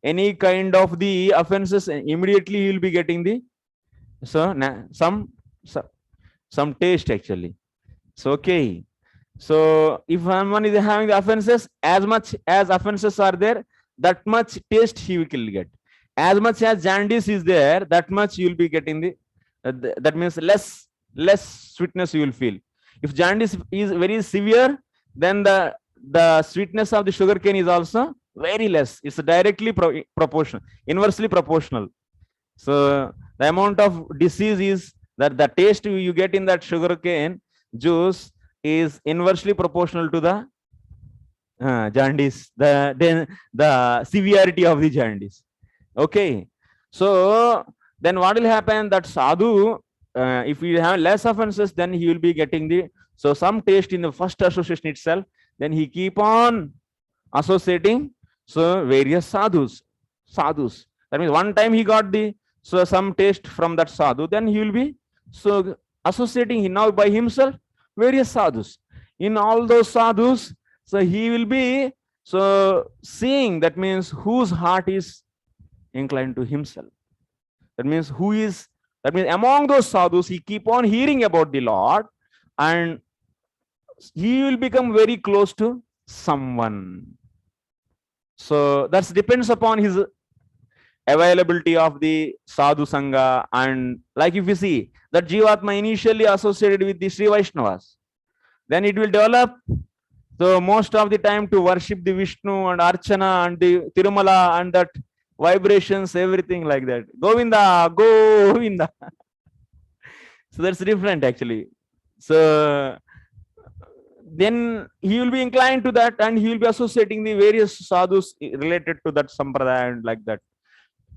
any kind of the offenses, immediately he will be getting the some taste actually. So okay. So if someone is having the offenses, as much as offenses are there, that much taste he will get. As much as jaundice is there, that much you will be getting the that means less sweetness you will feel. If jaundice is very severe, then the sweetness of the sugar cane is also very less. It's directly proportional, inversely proportional. So the amount of disease is that the taste you get in that sugar cane juice is inversely proportional to the jaundice, the severity of the jaundice. Okay, so then what will happen? That sadhu, if we have less offenses, then he will be getting the some taste in the first association itself. Then he keep on associating various sadhus. That means one time he got the some taste from that sadhu, then he will be associating now by himself various sadhus. In all those sadhus, so he will be seeing, that means whose heart is inclined to himself. That means among those sadhus, he keep on hearing about the Lord, and he will become very close to someone. So that depends upon his availability of the sadhu sangha. And like if you see that Jivatma initially associated with the Sri Vaishnavas, then it will develop so most of the time to worship the Vishnu and Archana and the Tirumala and that vibrations, everything like that. Govinda, Govinda. So that's different actually. So then he will be inclined to that, and he will be associating the various sadhus related to that sampradaya and like that.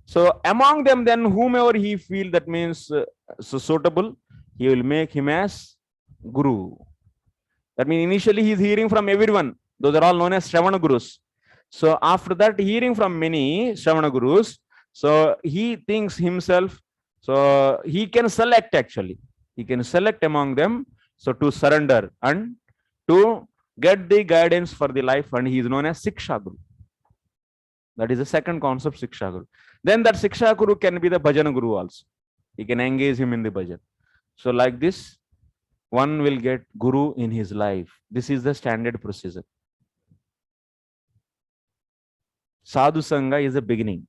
So among them, then whomever he feel that means suitable, he will make him as guru. That means initially he is hearing from everyone. Those are all known as Shravana Gurus. So after that, hearing from many Shravana Gurus, so he thinks himself, so he can select actually. He can select among them, so to surrender and to get the guidance for the life, and he is known as Siksha Guru. That is the second concept, Siksha Guru. Then that Siksha Guru can be the Bhajan Guru also. He can engage him in the bhajan. So like this, one will get Guru in his life. This is the standard procedure. Sadhu Sangha is the beginning.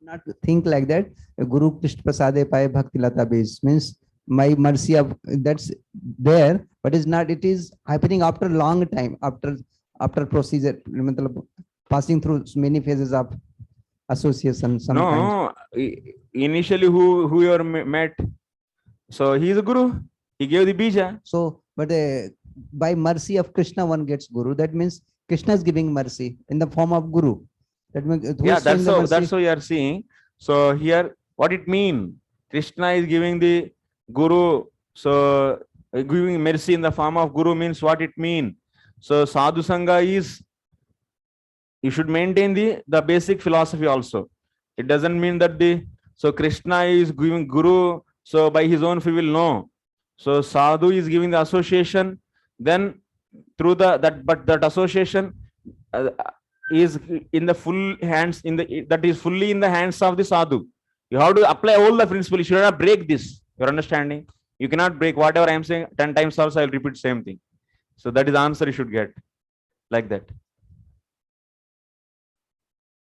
Not to think like that. Guru Krishna Prasade Paye Bhakti Lata Base means my mercy of that's there, but is not. It is happening after long time, after procedure, passing through many phases of association. No, initially who you are met, so he is a Guru. He gave the bija. So, but by mercy of Krishna, one gets Guru. That means Krishna is giving mercy in the form of Guru. That means Yeah, that's how you are seeing. So here, what it mean? Krishna is giving the Guru. So giving mercy in the form of Guru means what it mean? So Sadhu Sangha is, you should maintain the basic philosophy also. It doesn't mean that so Krishna is giving Guru, so by his own free will, no. So Sadhu is giving the association, then through that association is in the full hands, that is fully in the hands of the Sadhu. You have to apply all the principles. You should not break this. Your understanding? You cannot break whatever I am saying 10 times also, I will repeat same thing. So that is the answer you should get. Like that.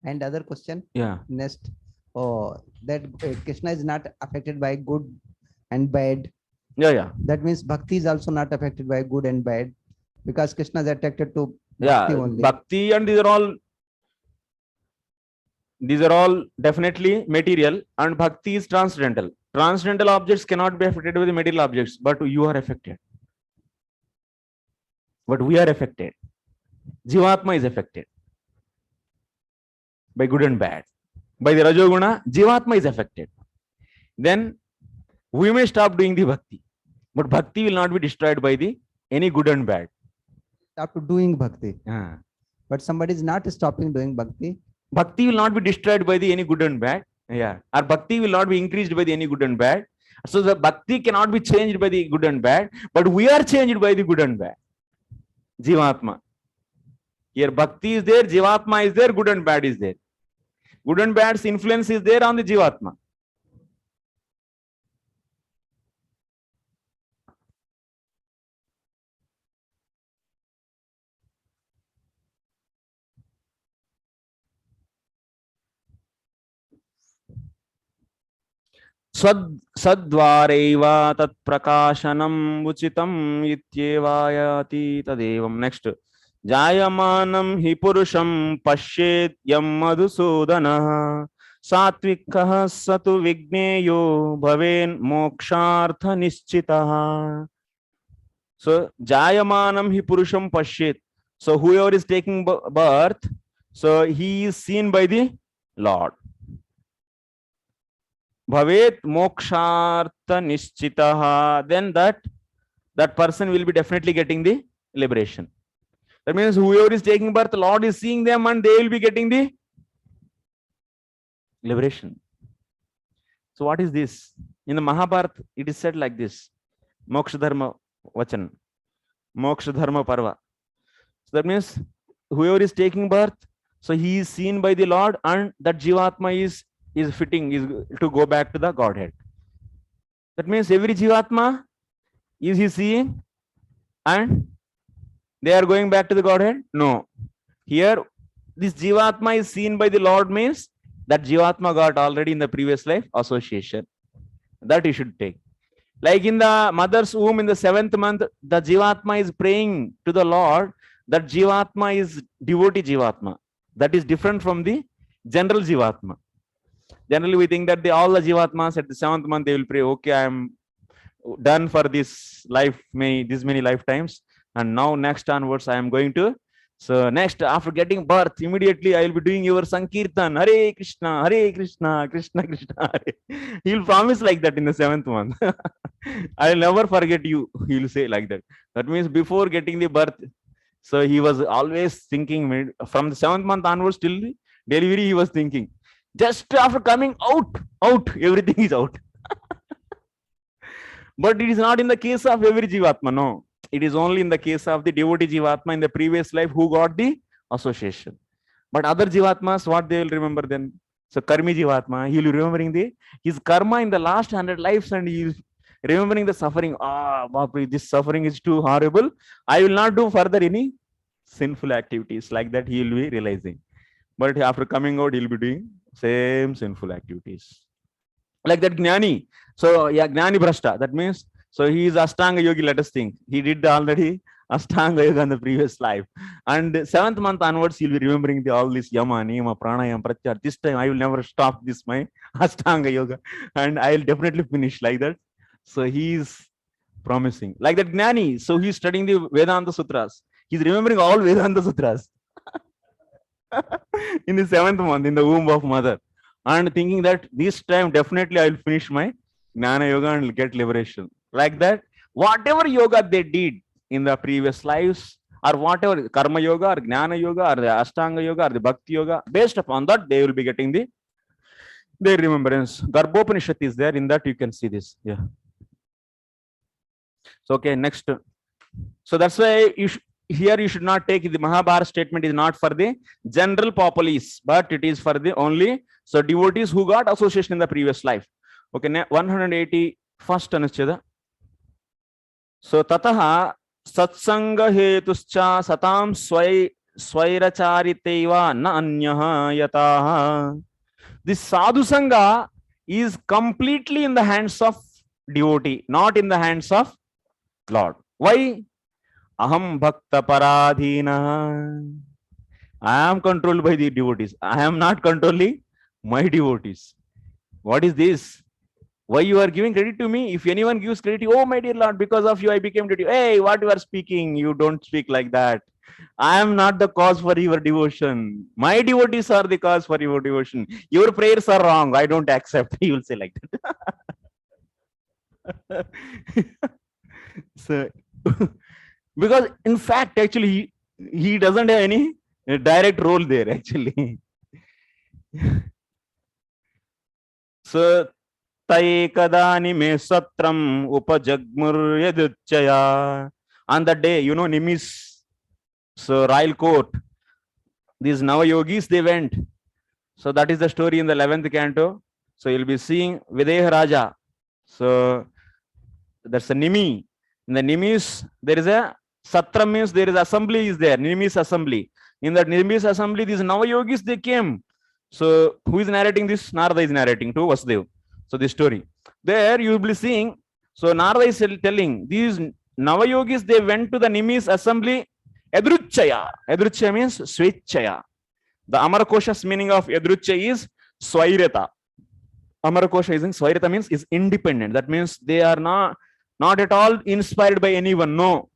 And other question? Yeah. Next. Oh, that Krishna is not affected by good and bad. Yeah. That means bhakti is also not affected by good and bad, because Krishna is attracted to Yeah, bhakti only. bhakti, and these are all definitely material, and bhakti is transcendental. Transcendental objects cannot be affected with the material objects, but you are affected. But we are affected. Jivatma is affected by good and bad. By the Rajoguna, Jivatma is affected. Then we may stop doing the bhakti, but bhakti will not be destroyed by any good and bad. stop to doing bhakti. Ah. But somebody is not stopping doing bhakti. Bhakti will not be destroyed by the any good and bad. Yeah. Or bhakti will not be increased by the any good and bad. So the bhakti cannot be changed by the good and bad, but we are changed by the good and bad. Jivatma. Here bhakti is there, Jivatma is there, good and bad is there. Good and bad's influence is there on the Jivatma. सद्वारैव तत्प्रकाशनम् उचितम् इत्येवायाति तदेवम्. Next. जायमानं हि पुरुषं पश्येत् यं मधुसूदनः सात्विकः स तु विज्ञेयो भवेन् मोक्षार्थ निश्चितः. So jayamanam hi purusham pashyet. So whoever is taking birth, so he is seen by the Lord. Bhavet mokshartha nischitaha. Then that person will be definitely getting the liberation. That means whoever is taking birth, the Lord is seeing them and they will be getting the liberation. So what is this? In the Mahabharata, it is said like this. Moksha dharma vachan. Moksha dharma parva. So that means whoever is taking birth, so he is seen by the Lord and that Jivatma is fitting is to go back to the Godhead. That means every Jivatma is he seeing and they are going back to the Godhead? No. Here, this Jivatma is seen by the Lord means that Jivatma got already in the previous life association. That you should take. Like in the mother's womb in the 7th month, the Jivatma is praying to the Lord. That Jivatma is devotee Jivatma. That is different from the general Jivatma. Generally, we think that all the Jivatmas at the 7th month, they will pray, okay, I am done for this life, this many lifetimes. And now next onwards, I am going to. So next, after getting birth, immediately I will be doing your Sankirtan. Hare Krishna, Krishna Krishna, Hare. He will promise like that in the 7th month. I will never forget you. He will say like that. That means before getting the birth, so he was always thinking from the 7th month onwards till delivery, he was thinking. Just after coming out, everything is out. But it is not in the case of every Jivatma, no. It is only in the case of the devotee Jivatma in the previous life who got the association. But other Jivatmas, what they will remember then? So Karmi Jivatma, he will be remembering his karma in the last 100 lives and he is remembering the suffering. This suffering is too horrible. I will not do further any sinful activities. Like that he will be realizing. But after coming out, he will be doing same sinful activities. Like that Jnani. So yeah, Jnani Brashta. That means, so he is Ashtanga Yogi, let us think. He did already Ashtanga Yoga in the previous life. And 7th month onwards, he'll be remembering all this Yama, Niyama, Pranayam, Pratyahara. This time I will never stop this, my Ashtanga Yoga. And I will definitely finish like that. So he is promising. Like that Jnani. So he is studying the Vedanta Sutras. He's remembering all Vedanta Sutras. In the 7th month, in the womb of mother. And thinking that this time definitely I will finish my Jnana Yoga and will get liberation. Like that, whatever yoga they did in the previous lives, or whatever Karma Yoga, or Jnana Yoga, or the Ashtanga Yoga, or the Bhakti Yoga, based upon that, they will be getting their remembrance. Garbhopanishad is there. In that, you can see this. Yeah. So, okay, next. So, that's why here you should not take the Mahabharata statement is not for the general populace, but it is for the only devotees who got association in the previous life. Okay, 181st anucheda. So tataha satsanga hetuscha satam swairachariteva na anyaha yataha. This sadhu sangha is completely in the hands of devotee, not in the hands of Lord. Why? Aham bhakta paradhina. I am controlled by the devotees. I am not controlling my devotees. What is this? Why you are giving credit to me? If anyone gives credit, oh my dear Lord, because of you I became devotee. Hey, what you are speaking? You don't speak like that. I am not the cause for your devotion. My devotees are the cause for your devotion. Your prayers are wrong. I don't accept. You will say like that. So Because in fact, actually, he doesn't have any direct role there, actually. So, Taikadani me satram upajagmuryadchaya. On that day, Nimis, so royal court, these Navayogis, they went. So that is the story in the 11th canto. So you'll be seeing Videha Raja. So that's a Nimi. In the Nimis, there is a Satra, means there is assembly is there, Nimis assembly. In that Nimis assembly, these Navayogis, they came. So who is narrating this? Narada is narrating to Vasudev. So this story. There you will be seeing, so Narada is telling, these Navayogis, they went to the Nimis assembly, Edruchaya. Edruchaya means Swechaya. The Amarkosha's meaning of Edruchya is Swairata. Amarkosha is in Swairata means is independent. That means they are not at all inspired by anyone. No.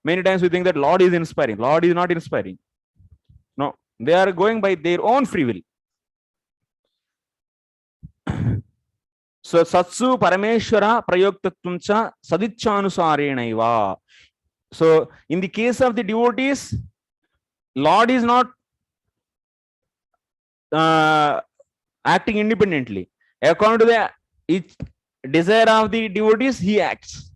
Many times we think that Lord is inspiring. Lord is not inspiring. No. They are going by their own free will. So Satsu Parameshwara Prayoktattumcha Sadichanusarenaiva. So in the case of the devotees, Lord is not acting independently. According to the each desire of the devotees, he acts.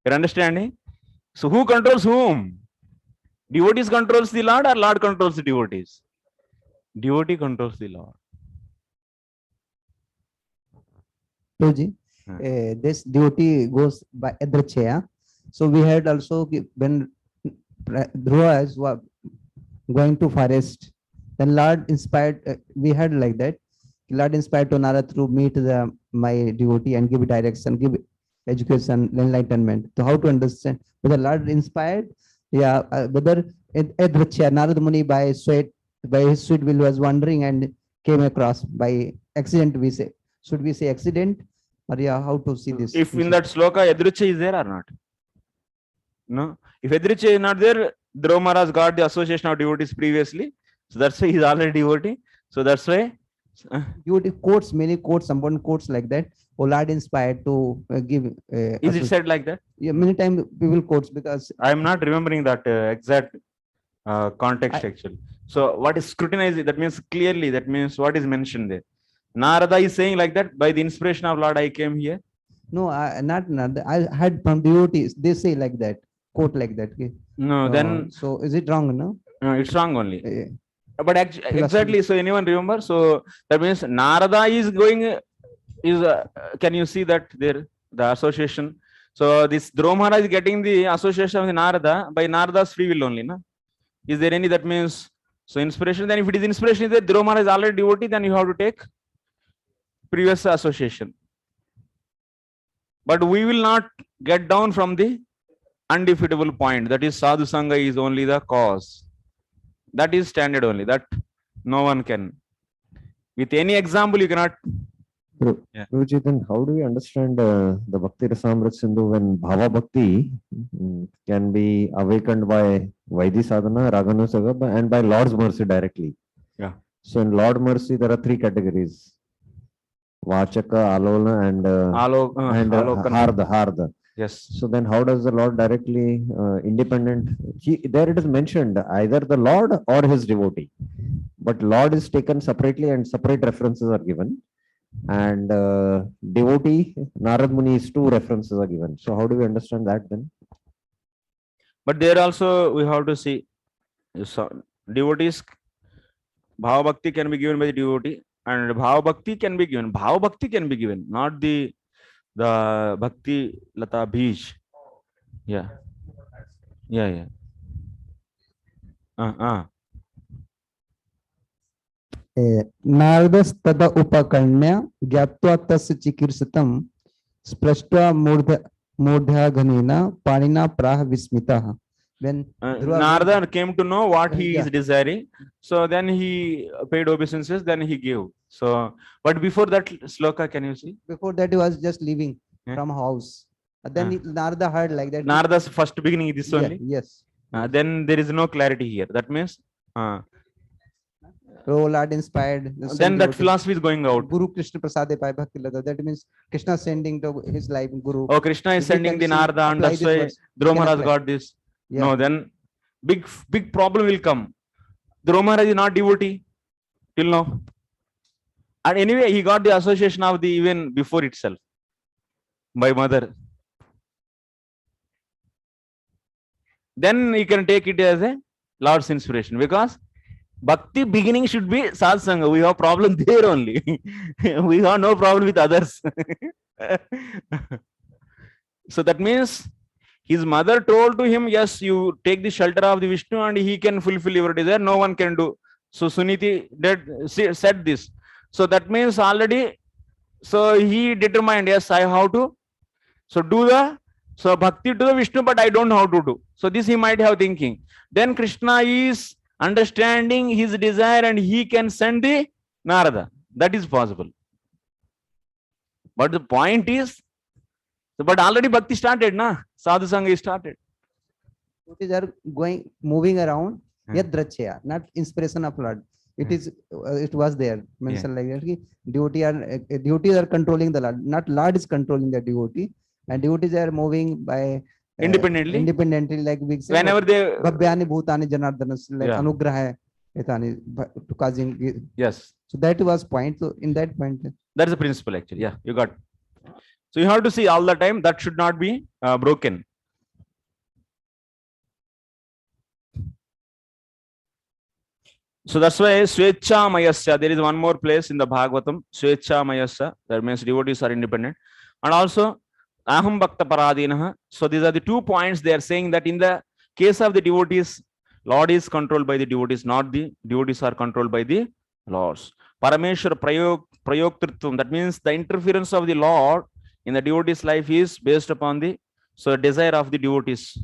You're understanding? So who controls whom? Devotees controls the Lord or Lord controls the devotees? Devotee controls the Lord. Prabhuji, this devotee goes by Edrachaya. So we had also when Dhruva was going to forest, then Lord inspired, we had like that. Lord inspired to Narada to meet my devotee and give direction, give education, enlightenment. So how to understand whether Lord inspired, whether Edrachaya, Narada Muni by his sweet will was wandering and came across by accident, we say. Should we say accident? Or how to see this? If in that sloka Edruchya is there or not? No. If Edruchya is not there, Dhruva Maharaj got the association of devotees previously. So that's why he's already devotee. So that's why. Devotee quotes, many quotes, someone quotes like that. Oh, Lord inspired to give. Is it said like that? Yeah, many times people quotes because. I'm not remembering that exact context actually. So what is scrutinized? That means clearly, that means what is mentioned there. Narada is saying like that, by the inspiration of Lord, I came here. No, not Narada. I had from devotees, they say like that, quote like that. Okay? No, then. So is it wrong? No, it's wrong only. But exactly, so anyone remember? So that means Narada is going, can you see that there, the association? So this Dhruva Maharaj is getting the association of the Narada by Narada's free will only. No? Is there any, that means, so inspiration? Then if it is inspiration, that Dhruva Maharaj is already devotee, then you have to take previous association. But we will not get down from the undefeatable point. That is Sadhu Sangha is only the cause. That is standard only. That no one can. With any example, you cannot. Guruji, then how do we understand the Bhakti Rasamrita Sindhu when Bhava Bhakti can be awakened by Vaidhi Sadhana, Raganusaga, and by Lord's mercy directly? Yeah. So in Lord mercy, there are three categories: Vachaka, Alola, and Harda. Yes. So then how does the Lord directly independent? There it is mentioned either the Lord or his devotee. But Lord is taken separately and separate references are given. And devotee, Narad Muni is two references are given. So how do we understand that then? But there also we have to see, so devotees, Bhava Bhakti can be given by the devotee, and Bhava Bhakti can be given. Bhava Bhakti can be given, not the Bhakti Lata Bij. Yeah. Nardas tada upakarnya gyatva tasya chikirsatam sprashtva murdha ghanena panina prah vismita. When Narada came to know what he is desiring, so then he paid obeisances, then he gave. So, but before that sloka, can you see? Before that, he was just leaving from house. Then Narada heard like that. Narada's first beginning is this only. Yes. Then there is no clarity here. That means Oh Lord inspired. the same Then that devotee. philosophy is going out. Guru Krishna Prasade Pai Bhakti Lata. That means Krishna sending to his life Guru. Oh, Krishna is If we sending can the see, Narada, and apply that's this why verse, we Dhruva can Maharaj apply. got this. Yeah. No, then big problem will come. Dhruva Maharaj is not devotee till now. And anyway, he got the association of the even before itself by mother. Then you can take it as a Lord's inspiration, because bhakti beginning should be satsanga. We have problem there only. We have no problem with others. So that means his mother told to him, yes, you take the shelter of the Vishnu and he can fulfill your desire. No one can do. So Suniti said this. So that means already, so he determined, yes, I have to. So do the, so bhakti to the Vishnu, but I don't know how to do. So this he might have thinking. Then Krishna is understanding his desire and he can send the Narada. That is possible. But the point is, but already bhakti started, na? Sadhu Sangha is started. Devotees are going, moving around, Hmm. yet drachya, not inspiration of Lord. It Hmm. is, it was there mentioned like that. Devotees are controlling the Lord, not Lord is controlling the devotee, and devotees are moving by independently, like we say. Whenever they, Bhavyani Bhutani Janardana, like Yeah. Anugraha, etani, to causing. yes, So that was point. So in that point, that's the principle actually. Yeah, you got. So you have to see all the time, that should not be broken. So that's why Swecha Mayasya, there is one more place in the Bhagavatam, Swecha Mayasya, that means devotees are independent. And also Aham Bhakta Paradinaha. So these are the 2 points they are saying, that in the case of the devotees, Lord is controlled by the devotees, not the devotees are controlled by the Lords. Parameshwar Prayoktrutvam, that means the interference of the Lord in the devotee's life is based upon the desire of the devotees.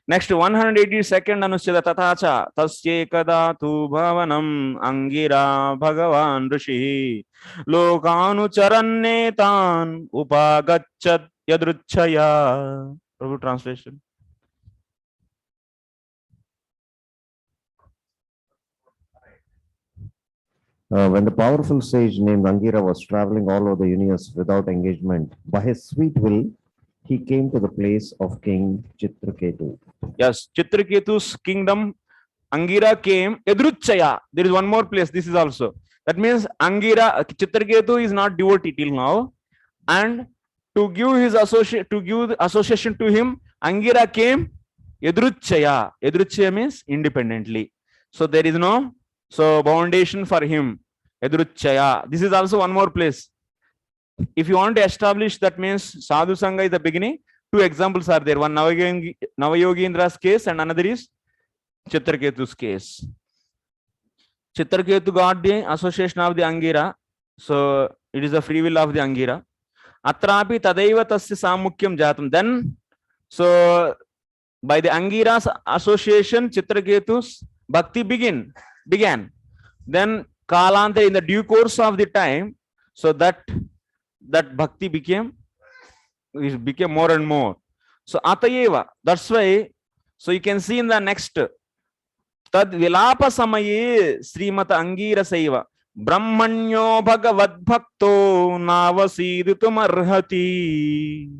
Next 182nd Anuscheda Tatacha Tasye tu Bhavanam Angira Bhagavan Rishi Lokanucharannetan Upagachat Yadruchaya. Prabhu translation. When the powerful sage named Angira was traveling all over the universe without engagement, by his sweet will, he came to the place of King Chitraketu. Yes, Chitraketu's kingdom, Angira came, Yadruchaya. There is one more place, this is also. That means Angira, Chitraketu is not devotee till now. And to give his association to him, Angira came Yadruchaya. Yadruchaya means independently. So there is no foundation for him. Yadruchaya. This is also one more place. If you want to establish, that means Sadhu Sangha is the beginning. 2 examples are there. One Navayogindra's case and another is Chitraketu's case. Chitraketu got the association of the Angira. So it is the free will of the Angira. Atrapi tadaiva tasya samukyam jatam. Then, so by the Angira's association, Chitraketu's bhakti began. Then Kalanta, in the due course of the time, so that bhakti became more and more. So Atayeva, that's why, so you can see in the next Tad Vilapa Samaye Srimata Angira Saiva Brahmanyo Bhagavad Bhakto Navasidutum Arhati.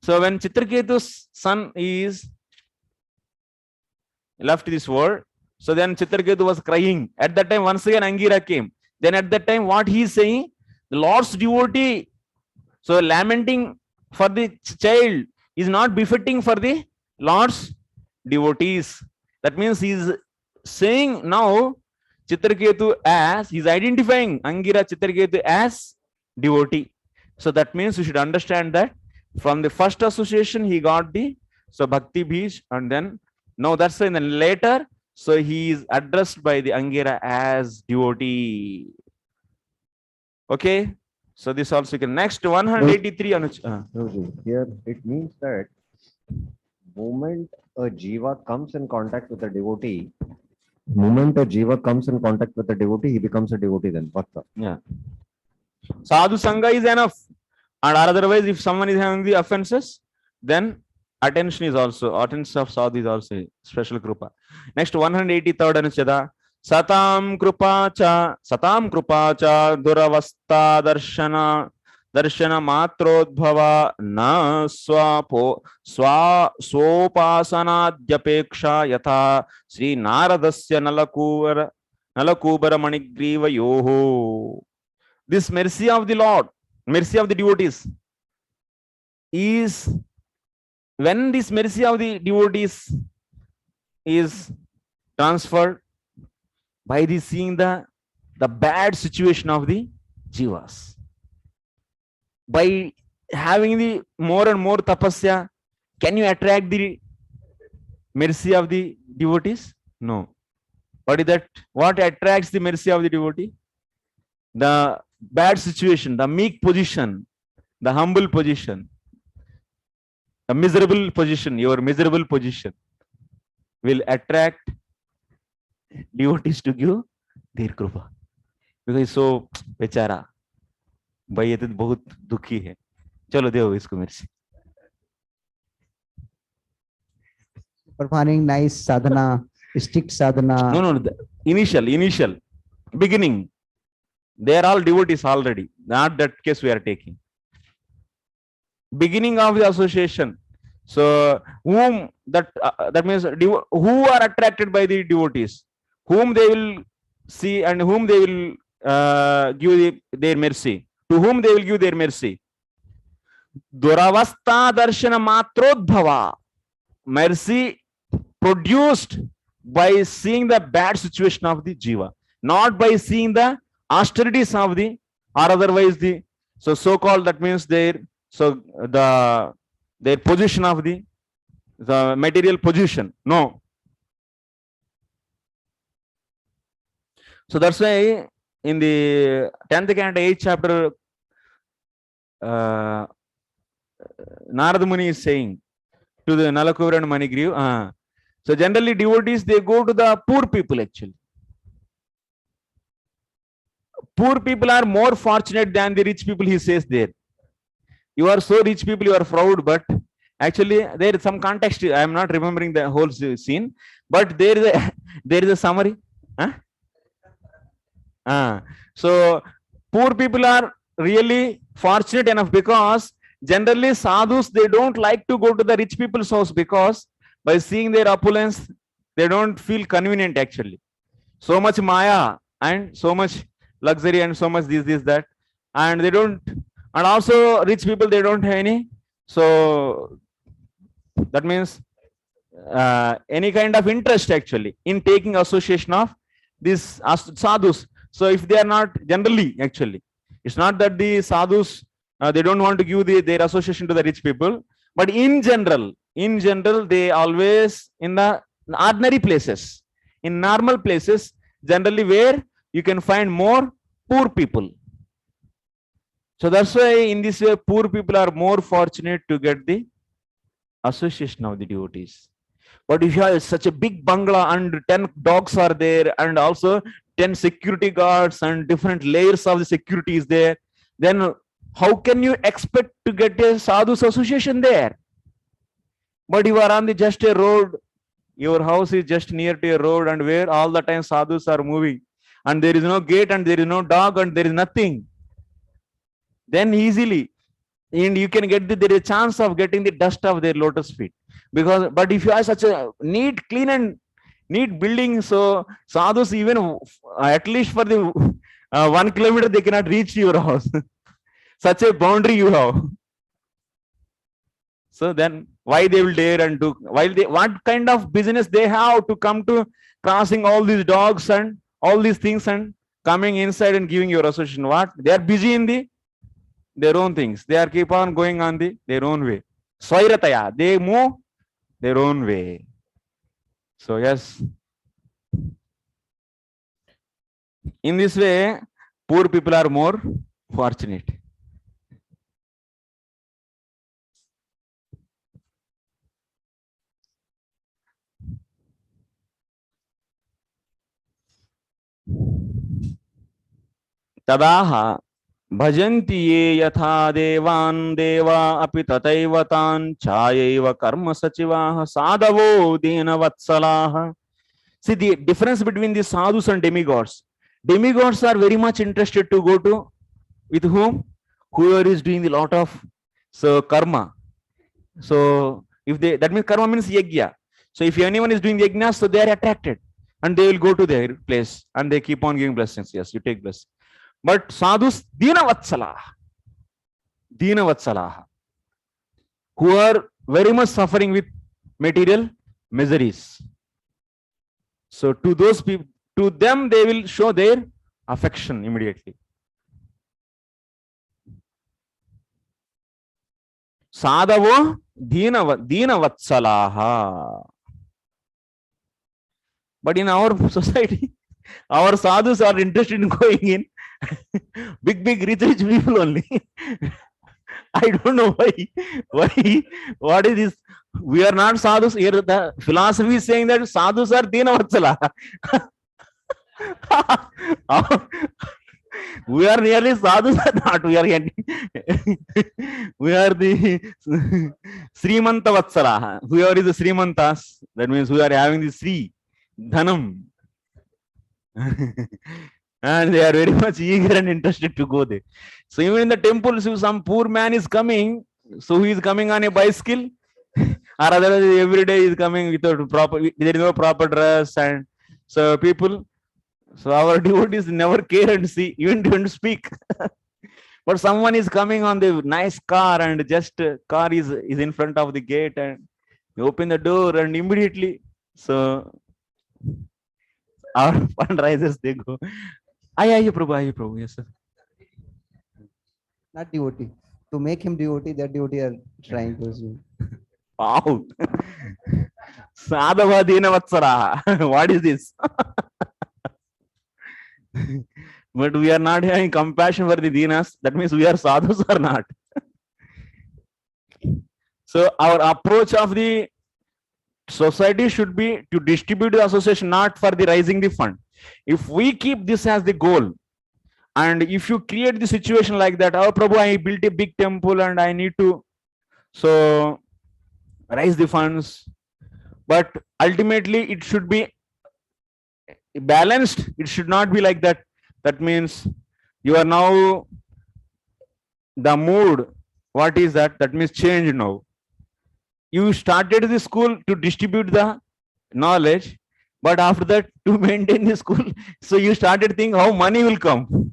So when Chitraketu's son is left this world, so then Chitraketu was crying. At that time, once again Angira came. Then at that time, what he is saying, the Lord's devotee, so lamenting for the child is not befitting for the Lord's devotees. That means he is saying now Chitraketu as, he is identifying Angira Chitraketu as devotee. So that means you should understand that from the first association he got the bhakti beach, and then now that's why in the later, so he is addressed by the Angira as devotee. Okay, so this also you can. Next 183 Here it means that moment a jiva comes in contact with a devotee, he becomes a devotee then, bhakta. Yeah. Sadhu Sangha is enough. And otherwise, if someone is having the offenses, then attention is also, attention of sadhu is also special krupa. Next 183rd anuchada. Satam krupa cha duravasta darshana matrodbhava na swopasanadyapeksha yatha Sri Naradasya nalakubara manigriva yoho. This mercy of the Lord, mercy of the devotees, is when this mercy of the devotees is transferred by the seeing the bad situation of the jivas. By having the more and more tapasya, can you attract the mercy of the devotees? No. What is that? What attracts the mercy of the devotee? The bad situation, the meek position, the humble position, the miserable position, your miserable position will attract devotees to give their krupa. Because so बेचारा भाई ये तो बहुत दुखी है, चलो दो इसको mercy. Performing nice sadhana, strict sadhana. No, the initial beginning, they are all devotees already. Not that case we are taking. Beginning of the association. So whom that means who are attracted by the devotees, whom they will see and whom they will give their mercy. To whom they will give their mercy. Duravasta darshana matrodbhava. Mercy produced by seeing the bad situation of the jiva, not by seeing the austerities of the, or otherwise the, so called, that means their position of the material position. No. So that's why in the 10th canto 8th chapter, Narada Muni is saying to the Nalakuvara and Manigriv. So generally devotees, they go to the poor people actually. Poor people are more fortunate than the rich people, he says there. You are so rich people, you are proud, but actually there is some context. I am not remembering the whole scene, but there is a summary. So poor people are really fortunate enough, because generally sadhus, they don't like to go to the rich people's house, because by seeing their opulence, they don't feel convenient actually. So much maya and so much luxury and so much this that, and they don't, and also rich people, they don't have any, so that means any kind of interest actually in taking association of these sadhus. So if they are not generally, actually, it's not that the sadhus they don't want to give their association to the rich people, but in general, they always in the ordinary places, in normal places, generally where you can find more poor people. So that's why in this way, poor people are more fortunate to get the association of the devotees. But if you have such a big bungalow and 10 dogs are there, and also 10 security guards and different layers of the security is there, then how can you expect to get a sadhu's association there? But you are on the just a road, your house is just near to a road, and where all the time sadhus are moving, and there is no gate and there is no dog and there is nothing, then easily, and you can get there is a chance of getting the dust of their lotus feet. Because, but if you have such a neat, clean and neat building, so sadhus even at least for the 1 kilometer they cannot reach your house. Such a boundary you have. So then why they will dare and do, while they, what kind of business they have to come to crossing all these dogs and all these things and coming inside and giving your association? What? They are busy in their own things. They are keep on going on their own way. Swairataya, they move their own way. So yes, in this way, poor people are more fortunate. Tadaha भजन्ति ये यथा देवान् देवा अपि तथैव तान् छायैव कर्म सचिवाः साधवो दीनवत्सलाः. See the difference between the sadhus and demigods. Demigods are very much interested to go to with whom? Whoever is doing a lot of karma. So if they, that means karma means yajna. So if anyone is doing yajna, so they are attracted and they will go to their place and they keep on giving blessings. Yes, you take blessings. But sadhus dina vatsalaha, who are very much suffering with material miseries. So to those people, to them they will show their affection immediately. Sadhavo dina vatsalaha. But in our society, our sadhus are interested in going in big rich people only. I don't know why, what is this? We are not sadhus. Here the philosophy is saying that sadhus are dina vatsala. We are nearly sadhus or not. We are the Srimanta vatsala. Whoever is the Srimantas, that means we are having the Sri Dhanam. And they are very much eager and interested to go there. So even in the temples, if some poor man is coming, so he is coming on a bicycle, or otherwise every day is coming without proper, there is no proper dress, and so people, so our devotees never care and see, even don't speak. But someone is coming on the nice car, and just car is in front of the gate, and you open the door, and immediately, so our fundraisers, they go, Aye, Prabhu, yes, sir. Not devotee. To make him devotee, that devotee are trying to assume. Wow. Sadhava dina vatsara. What is this? But we are not having compassion for the dinas. That means we are sadhus or not. So our approach of the society should be to distribute the association, not for the raising the fund. If we keep this as the goal, and if you create the situation like that, oh Prabhu, I built a big temple and I need to so raise the funds, but ultimately it should be balanced. It should not be like that. That means you are now the mood. What is that? That means change now. You started the school to distribute the knowledge, but after that to maintain the school, so you started thinking how money will come.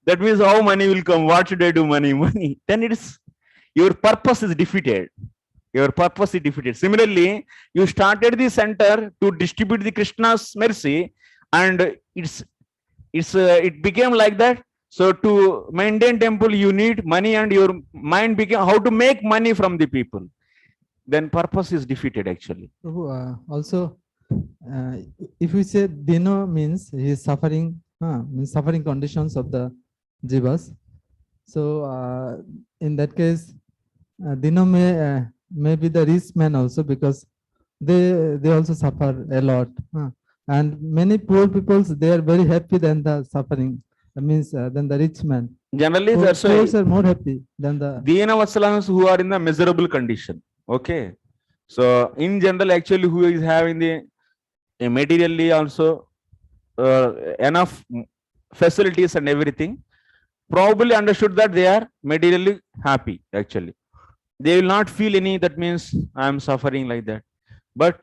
That means how money will come. What should I do? Money. Then it is your purpose is defeated. Your purpose is defeated. Similarly, you started the center to distribute the Krishna's mercy, and it became like that. So to maintain temple, you need money, and your mind became how to make money from the people. Then purpose is defeated actually. Also, if we say Dino means he is suffering, means suffering conditions of the jivas. So in that case, Dino may be the rich man also, because they also suffer a lot. And many poor people, they are very happy than the suffering. That means than the rich man. Generally, that's why poor are more happy than the Dina Vatsalans who are in the miserable condition. Okay. So in general, actually, who is having the materially also enough facilities and everything, probably understood that they are materially happy. Actually, they will not feel any. That means I am suffering like that. But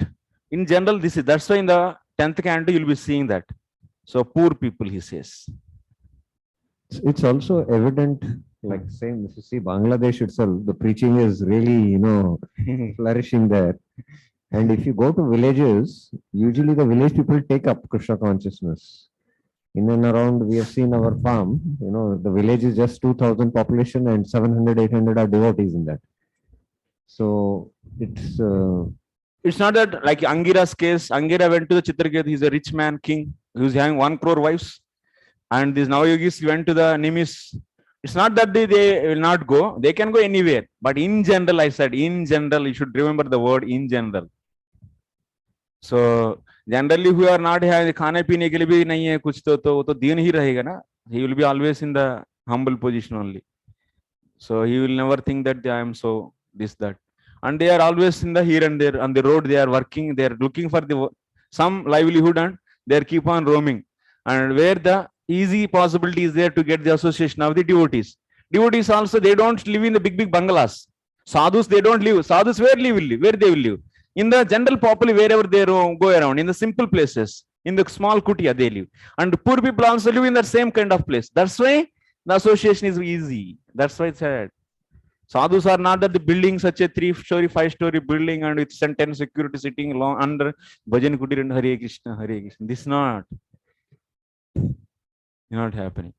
in general, that's why in the 10th canto you'll be seeing that. So poor people, he says. It's also evident, like same, if you see Bangladesh itself, the preaching is really, flourishing there. And if you go to villages, usually the village people take up Krishna consciousness. In and around, we have seen our farm, the village is just 2,000 population and 700, 800 are devotees in that. So it's not that like Angira's case. Angira went to the Chitraket. He's a rich man, king, who's having 1 crore wives. And these Navayogis went to the Nimis. It's not that they will not go. They can go anywhere. But in general, I said, in general, you should remember the word in general. So generally, who are not having khane peene ke liye bhi nahi hai kuch to din hi rahega na. He will be always in the humble position only. So he will never think that I am so this, that. And they are always in the here and there on the road. They are working. They are looking for the some livelihood, and they are keep on roaming. And where the easy possibility is there to get the association of the devotees. Devotees also, they don't live in the big bungalows. Sadhus, they don't live. Sadhus, where live? Where they will live? In the general populace, wherever they go around, in the simple places, in the small kutia they live. And poor people also live in that same kind of place. That's why the association is easy. That's why it's sad. Sadhus are not that the building such a 3-story, 5-story building and with 10 security sitting long under Bhajan Kutir and Hare Krishna, Hare Krishna. This is not happening.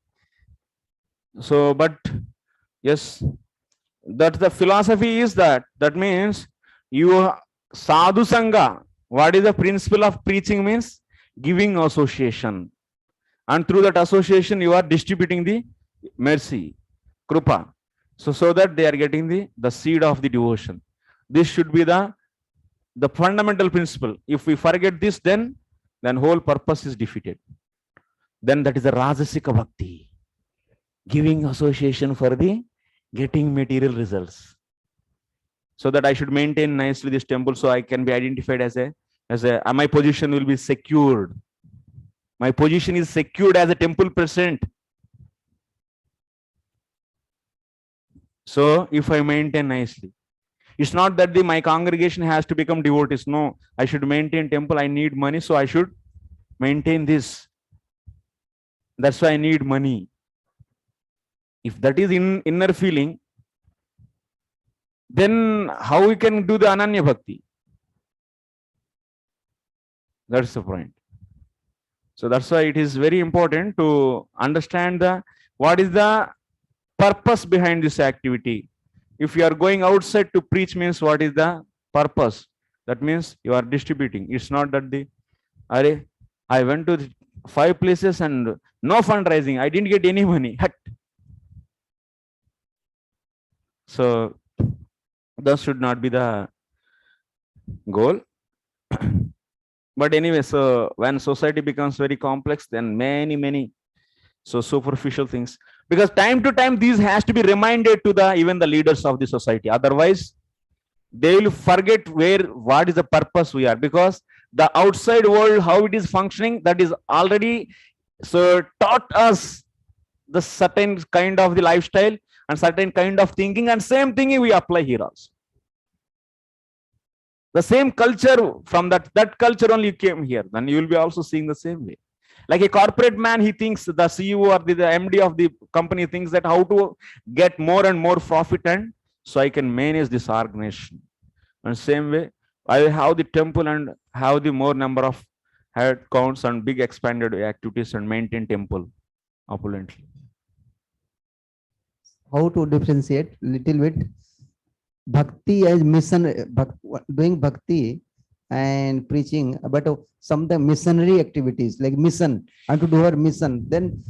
So, but yes, that the philosophy is that means you sadhu sangha. What is the principle of preaching means? Giving association, and through that association you are distributing the mercy, krupa, so that they are getting the seed of the devotion. This should be the fundamental principle. If we forget this, then whole purpose is defeated. Then that is the rajasika bhakti, giving association for the getting material results, so that I should maintain nicely this temple, so I can be identified as a my position will be secured. My position is secured as a temple president. So if I maintain nicely, it's not that my congregation has to become devotees. No, I should maintain temple. I need money, so I should maintain this. That's why I need money. If that is inner feeling, then how we can do the Ananya Bhakti? That's the point. So that's why it is very important to understand what is the purpose behind this activity. If you are going outside to preach, means what is the purpose? That means you are distributing. It's not that I went to 5 places and no fundraising. I didn't get any money. So that should not be the goal. But anyway, so when society becomes very complex, then many so superficial things, because time to time these has to be reminded to even the leaders of the society. Otherwise they will forget what is the purpose we are, because the outside world, how it is functioning, that is already so taught us the certain kind of the lifestyle and certain kind of thinking, and same thing we apply here also. The same culture, from that culture only you came here, then you will be also seeing the same way. Like a corporate man, he thinks, the CEO or the MD of the company thinks that how to get more and more profit, and so I can manage this organization. And same way, I have the temple and have the more number of head counts and big expanded activities and maintain temple opulently. How to differentiate little bit bhakti as mission, doing bhakti and preaching, but some the missionary activities like mission, and to do our mission, then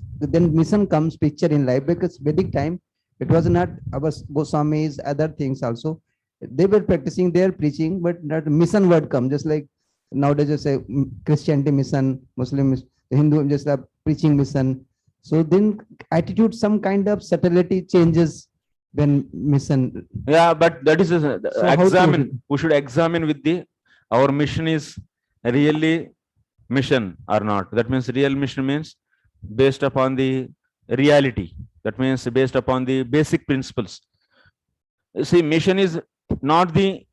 mission comes picture in life, because Vedic time it was not our Goswamis, other things also. They were practicing their preaching, but not mission word come, just like nowadays you say Christianity mission, Muslim, Hindu, just a preaching mission. So then attitude, some kind of subtlety changes when mission. Yeah, but that is examine. We should examine with our mission is really mission or not. That means real mission means based upon the reality. That means based upon the basic principles. See, mission is not the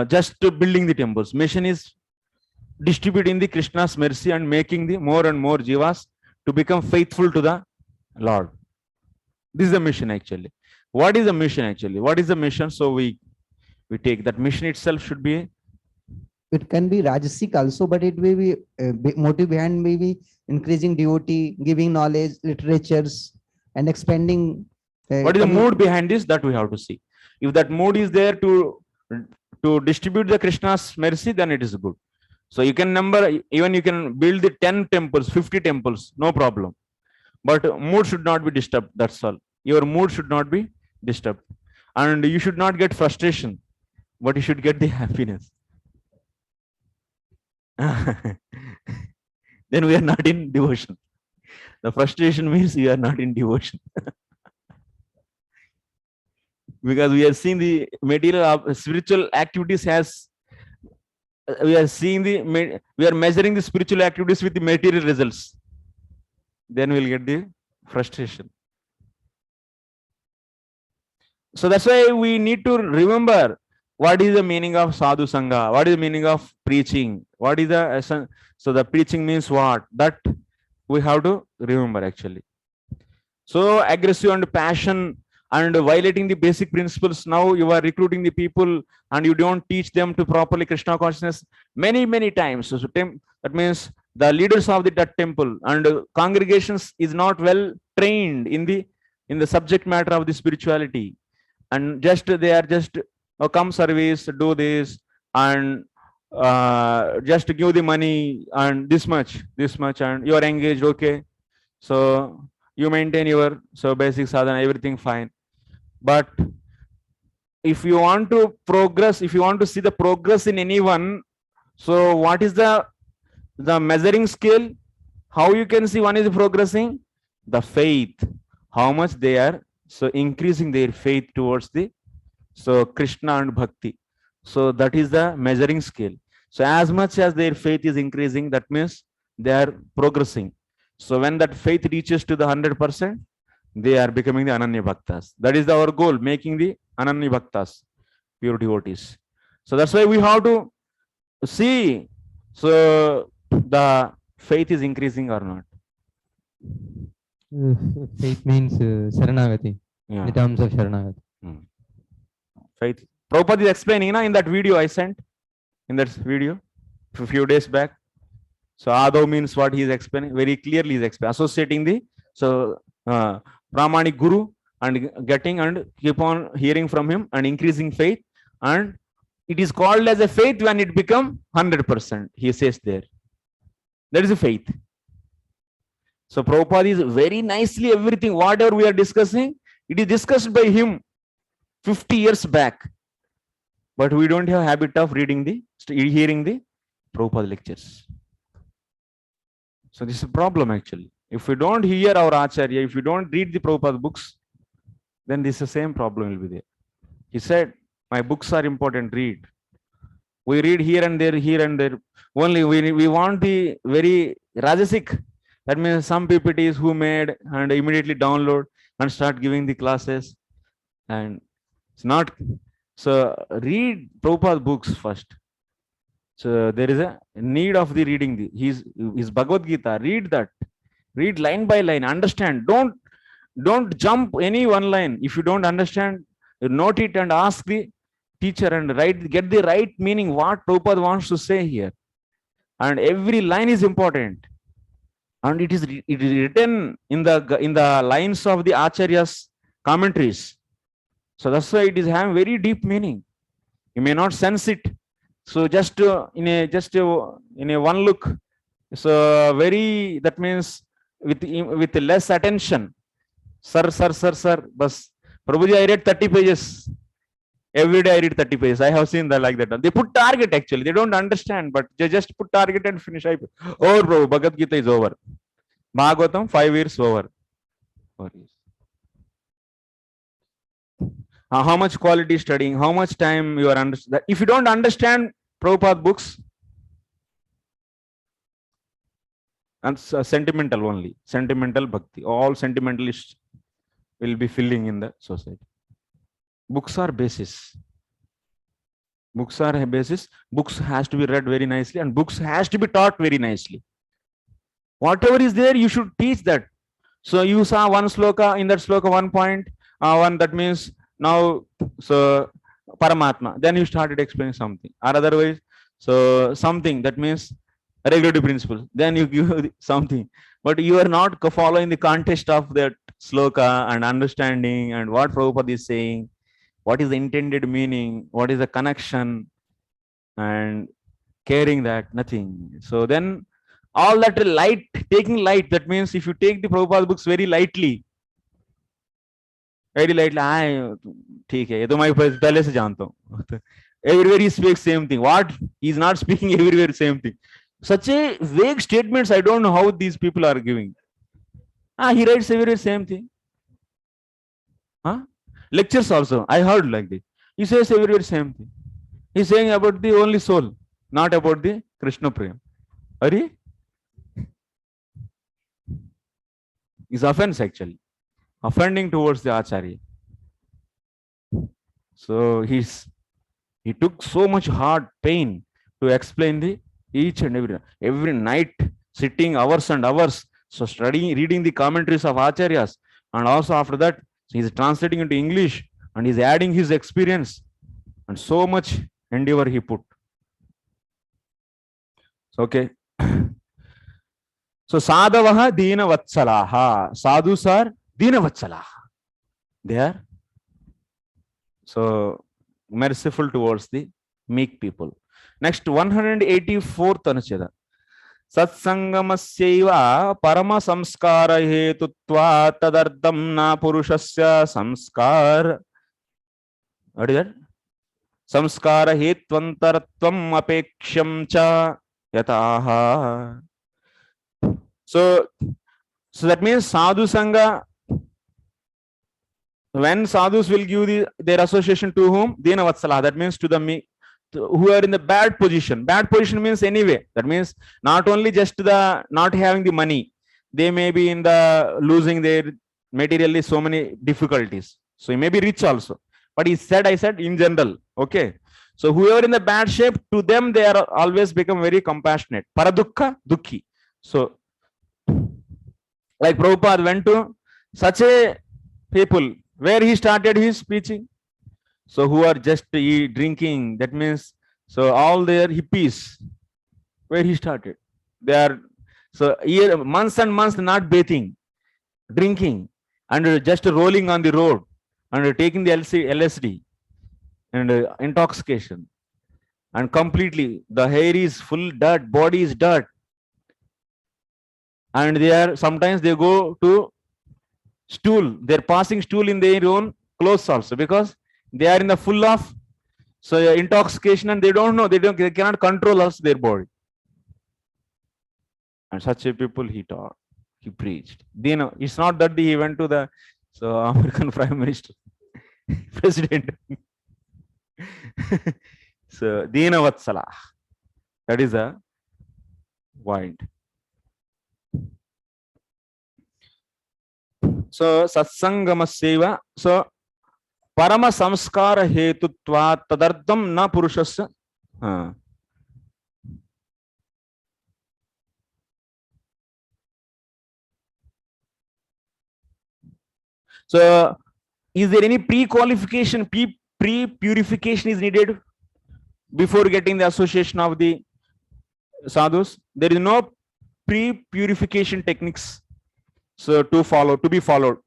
just to building the temples. Mission is distributing the Krishna's mercy and making the more and more jivas to become faithful to the Lord. This is the mission actually. What is the mission actually? What is the mission? So we take that mission itself should be. It can be Rajasik also, but it may be motive behind maybe increasing devotee, giving knowledge, literatures, and expanding. What is the mood behind this? That we have to see. If that mood is there to distribute the Krishna's mercy, then it is good. So you can even you can build the 10 temples, 50 temples, no problem. But mood should not be disturbed. That's all. Your mood should not be disturbed. And you should not get frustration, but you should get the happiness. Then we are not in devotion. The frustration means you are not in devotion. Because we are seeing the material of spiritual activities as we are seeing we are measuring the spiritual activities with the material results. Then we'll get the frustration. So that's why we need to remember what is the meaning of sadhu sangha, what is the meaning of preaching, what is the essence. So the preaching means what? That we have to remember actually. So aggressive and passion and violating the basic principles. Now you are recruiting the people and you don't teach them to properly Krishna consciousness many times. So that means the leaders of that temple and congregations is not well trained in the subject matter of the spirituality, and just they are just come service, do this, and just give the money and this much, and you are engaged. Okay, so you maintain your basic sadhana, everything fine. But if you want to progress, if you want to see the progress in anyone, so what is the measuring scale? How you can see one is progressing? The faith, how much they are increasing their faith towards the Krishna and bhakti. So that is the measuring scale. So as much as their faith is increasing, that means they are progressing. So when that faith reaches to the 100%, they are becoming the Ananya Bhaktas. That is our goal, making the Ananya Bhaktas, pure devotees. So that's why we have to see, so the faith is increasing or not. Faith means Sharanagati, Yeah. in terms of Sharanagati. Faith. Prabhupada is explaining in that video I sent, in that video a few days back. So Ado means what he is explaining, very clearly is explaining, associating the Pramanic Guru and getting and keep on hearing from him and increasing faith, and it is called as a faith when it become 100%, he says there. That is a faith. So Prabhupada is very nicely everything, whatever we are discussing, it is discussed by him 50 years back. But we don't have habit of hearing the Prabhupada lectures. So this is a problem actually. If we don't hear our Acharya, if we don't read the Prabhupada books, then this is the same problem will be there. He said, my books are important, read. We read here and there. Only we want the very Rajasic. That means some PPTs who made and immediately download and start giving the classes. And it's not, so read Prabhupada books first. So there is a need of the reading his Bhagavad Gita. Read that. Read line by line. Understand. Don't jump any one line. If you don't understand, note it and ask the teacher and get the right meaning what Prabhupada wants to say here. And every line is important. And it is written in the lines of the Acharya's commentaries. So that's why it is having very deep meaning. You may not sense it. So just in a one look, so very, that means with less attention. Sir, bas Prabhuji, I read 30 pages. Every day I read 30 pages. I have seen that like that. They put target actually. They don't understand, but they just put target and finish. Oh, bro, Bhagavad Gita is over. Bhagavatam, 5 years over. 4 years. How much quality studying, how much time you are understand. If you don't understand Prabhupada books, and sentimental only, sentimental bhakti, all sentimentalists will be filling in the society. Books are basis. Books are a basis. Books has to be read very nicely and books has to be taught very nicely. Whatever is there, you should teach that. So you saw one sloka, in that sloka 1 point, one that means now, so Paramatma, then you started explaining something, or otherwise, so something that means regulative principle, then you give something, but you are not following the context of that sloka and understanding and what Prabhupada is saying, what is the intended meaning, what is the connection, and caring that, nothing. So then all that light, taking light, that means if you take the Prabhupada books very lightly, I ठीक है, ये तो मैं पहले से जानता हूँ. Everywhere he speaks same thing. What? He's not speaking everywhere same thing. Such a vague statements, I don't know how these people are giving. He writes every same thing. Lectures also, I heard like this. He says everywhere same thing. He's saying about the only soul, not about the Krishna Prem. Ari? Is offense actually. Offending towards the Acharya. So he took so much hard pain to explain the each and every night, sitting hours and hours, so studying, reading the commentaries of Acharyas, and also after that, he's translating into English and he's adding his experience, and so much endeavor he put. Okay. So sadavaha dina vatsalaha. Sadhus are dina vatsalaha. They are so merciful towards the meek people. Next 184th Anucheda. Satsangamasya parama samskara hetutva tadardam na purushasya samskar. What is that? Samskara hetvantaratvam apeksham cha yataha. So that means sadhu sangha, when sadhus will give their association to whom? Dina vatsala. That means to the who are in the bad position. Bad position means anyway. That means not only just the not having the money, they may be in the losing their materially so many difficulties. So he may be rich also. But I said in general. Okay. So whoever in the bad shape, to them they are always become very compassionate. Paradukha dukhi. So like Prabhupada went to such a people where he started his preaching. So who are just drinking, that means so all their hippies, where he started. They are so months and months not bathing, drinking, and just rolling on the road and taking the LSD and intoxication, and completely the hair is full dirt, body is dirt. And they are sometimes they go to stool, they're passing stool in their own clothes also, because they are in the full of intoxication, and they don't know, they cannot control us their body. And such a people he taught, he preached. Then it's not that he went to the American Prime Minister, President. So Dina Vatsala, that is a point. So satsangamasya, so parama samskara hetutva tadardam na purushasya. So is there any pre-qualification, pre-purification is needed before getting the association of the sadhus? There is no pre-purification techniques so to be followed.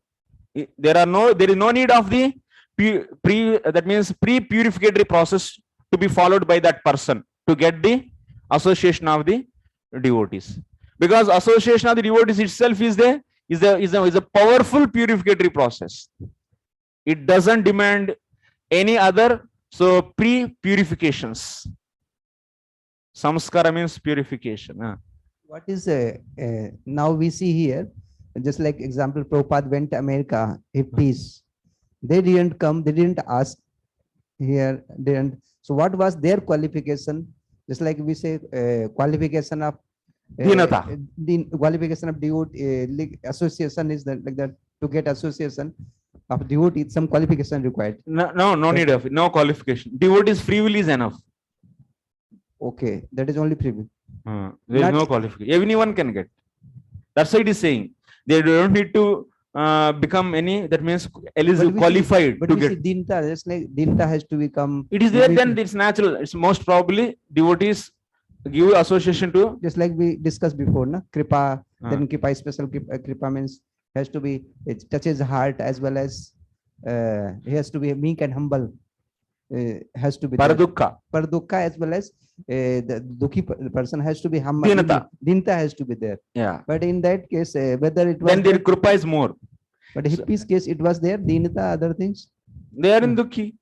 There is no need of the that means pre-purificatory process to be followed by that person to get the association of the devotees, because association of the devotees itself is a powerful purificatory process. It doesn't demand any other pre-purifications. Samskara means purification. What is now we see here, just like example, Prabhupada went to America, hippies. They didn't come, they didn't ask here, didn't. So what was their qualification? Just like we say qualification of Dinata. the qualification of devotee association is that like that, to get association of devotee, some qualification required. No need of it, no qualification. Devotees free will is enough. Okay, that is only free will. There is no qualification. Anyone can get. That's why it is saying they don't need to become any, that means eligible, qualified but to we get. see Dinta, just like Dinta has to become. It is there, then it's natural. It's most probably devotees give association to. Just like we discussed before, na? Kripa, then Kripa, special Kripa means has to be, it touches heart as well as he has to be meek and humble. Has to be Paradukha. Paradukha as well as the Dukhi person has to be humble. Dinata. Dinta has to be there. Yeah. But in that case, whether it was. Then their Kripa is more. But hippies case, it was there, Dinata, other things. They are in Dukhi.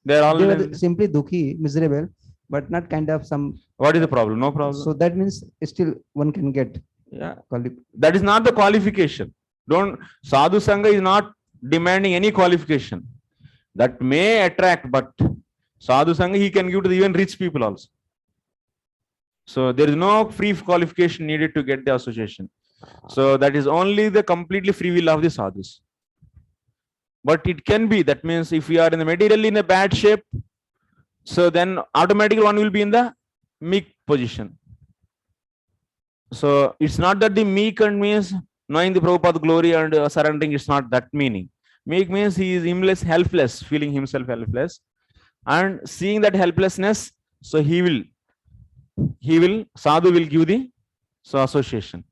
They are all. They were simply Dukhi, miserable, but not kind of some. What is the problem? No problem. So that means still one can get. Yeah. That is not the qualification. Don't, sadhu sangha is not demanding any qualification. That may attract, but sadhu sangha he can give to even rich people also. So there is no free qualification needed to get the association. So that is only the completely free will of the sadhus. But it can be, that means if we are in the materially in a bad shape, so then automatically one will be in the meek position. So it's not that the meek and means knowing the Prabhupada glory and surrendering, it's not that meaning. Meek means he is aimless, helpless, feeling himself helpless, and seeing that helplessness, so he will, sadhu will give the association.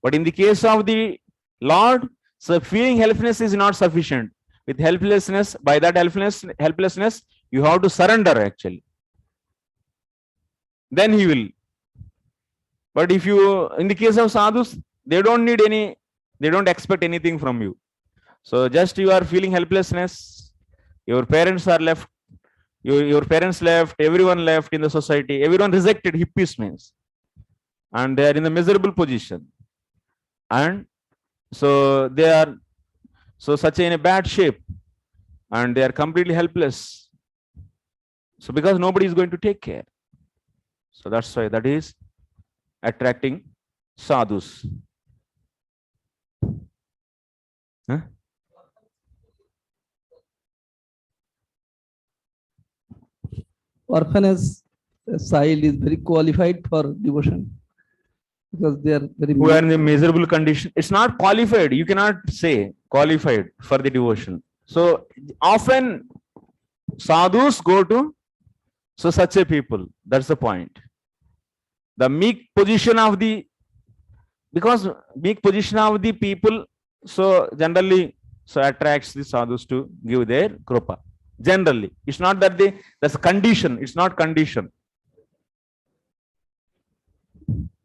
But in the case of the Lord, so feeling helplessness is not sufficient. With helplessness, by that helplessness, you have to surrender actually. Then he will. But if you, in the case of sadhus, they don't need any, they don't expect anything from you. So just you are feeling helplessness, your parents are left, your parents left, everyone left in the society, everyone rejected, hippies means. And they are in a miserable position. And so they are so such in a bad shape, and they are completely helpless. So because nobody is going to take care. So that's why that is attracting sadhus. Huh? Orphanage child is very qualified for devotion because they are very Who are in a miserable condition. It's not qualified. You cannot say qualified for the devotion. So often sadhus go to such a people. That's the point. The meek position of the, because meek position of the people, so generally so attracts the sadhus to give their krupa. Generally, it's not that that's a condition. It's not condition.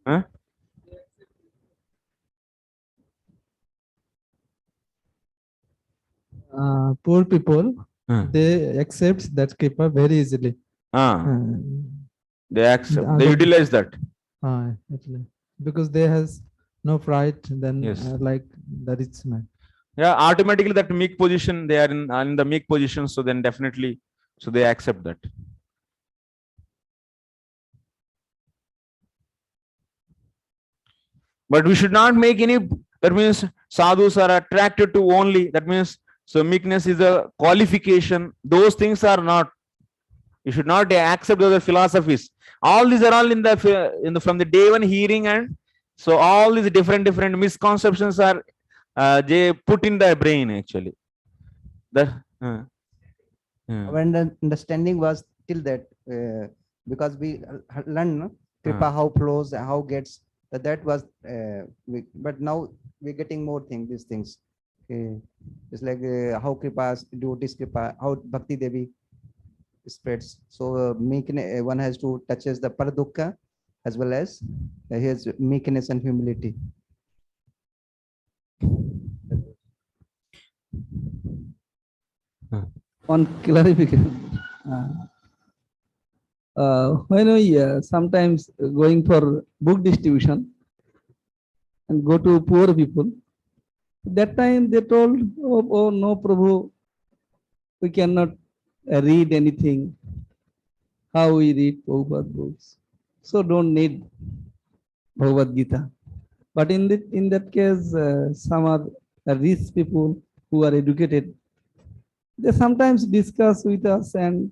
Huh? Poor people, Huh. they accept that kripa very easily. They accept, they Other- utilize that. Actually, because they has no pride, then Yes. like the rich man. Yeah, automatically that meek position, they are in the meek position, so then definitely, so they accept that. But we should not make any, that means sadhus are attracted to only, that means, so meekness is a qualification. Those things are not, you should not accept those philosophies. All these are all in the from the day one hearing, and so all these different misconceptions are they put in the brain actually. When the understanding was till that, because we learn no, kripa how flows, how gets, that was, but now we're getting more these things. It's like how kripa, devotees kripa, how bhakti devi spreads. So one has to touches the paradukha as well as his meekness and humility. on clarification. When we sometimes going for book distribution and go to poor people, that time they told, oh no, Prabhu, we cannot read anything. How we read Prabhupada books? So don't need Bhagavad Gita. But in that case, some are rich people who are educated. They sometimes discuss with us, and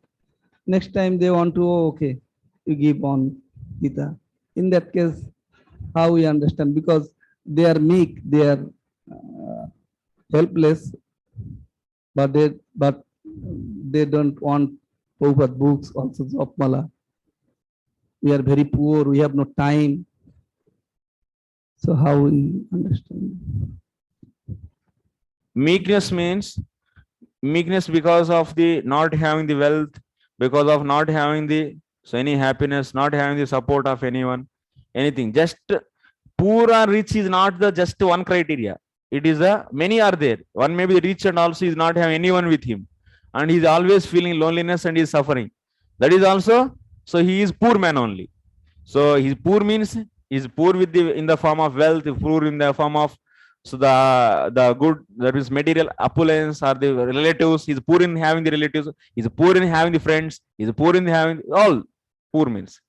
next time they want to, oh, okay, you give on Gita. In that case, how we understand? Because they are meek, they are helpless, but they don't want Prabhupada books, also Jopmala. We are very poor, we have no time. So how we understand? Meekness means meekness because of the not having the wealth, because of not having the any happiness, not having the support of anyone, anything. Just poor or rich is not the just one criteria. It is many are there. One may be rich and also is not having anyone with him, and he is always feeling loneliness and is suffering. That is also, so he is poor man only. So his poor means is poor with in the form of wealth, poor in the form of So the good, that is material opulence, are the relatives. He's poor in having the relatives. He's poor in having the friends. He's poor in having all. Poor means.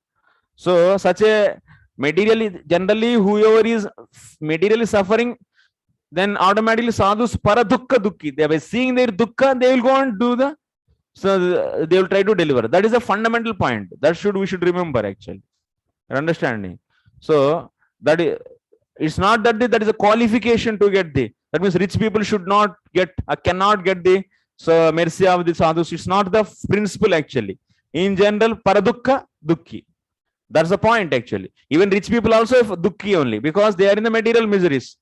So such a materially, generally whoever is materially suffering, then automatically sadhus para dukkha dukki. They by seeing their dukkha, they will go and do the, so they will try to deliver. That is a fundamental point. That we should remember actually. Understanding. So that is, it's not that that is a qualification to get the, that means rich people should not get, cannot get the so mercy of the sadhus. It's not the principle actually. In general, paradukha dukki. That's the point actually. Even rich people also have dukki only because they are in the material miseries.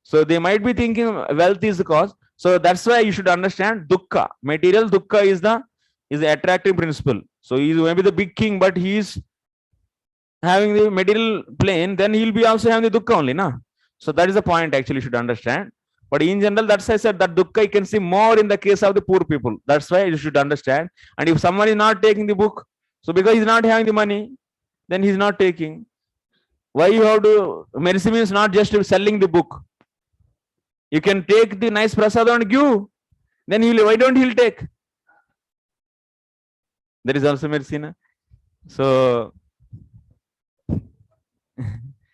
So they might be thinking wealth is the cause. So that's why you should understand dukkha. Material dukkha is the attractive principle. So he may be the big king, but he is having the material plane, then he'll be also having the dukkha only, na? So that is the point actually you should understand. But in general, that's why I said that dukkha you can see more in the case of the poor people. That's why you should understand. And if someone is not taking the book, so because he's not having the money, then he's not taking. Why you have to, mercy means not just selling the book. You can take the nice prasad and give. Then why don't he'll take? There is also mercy, na? So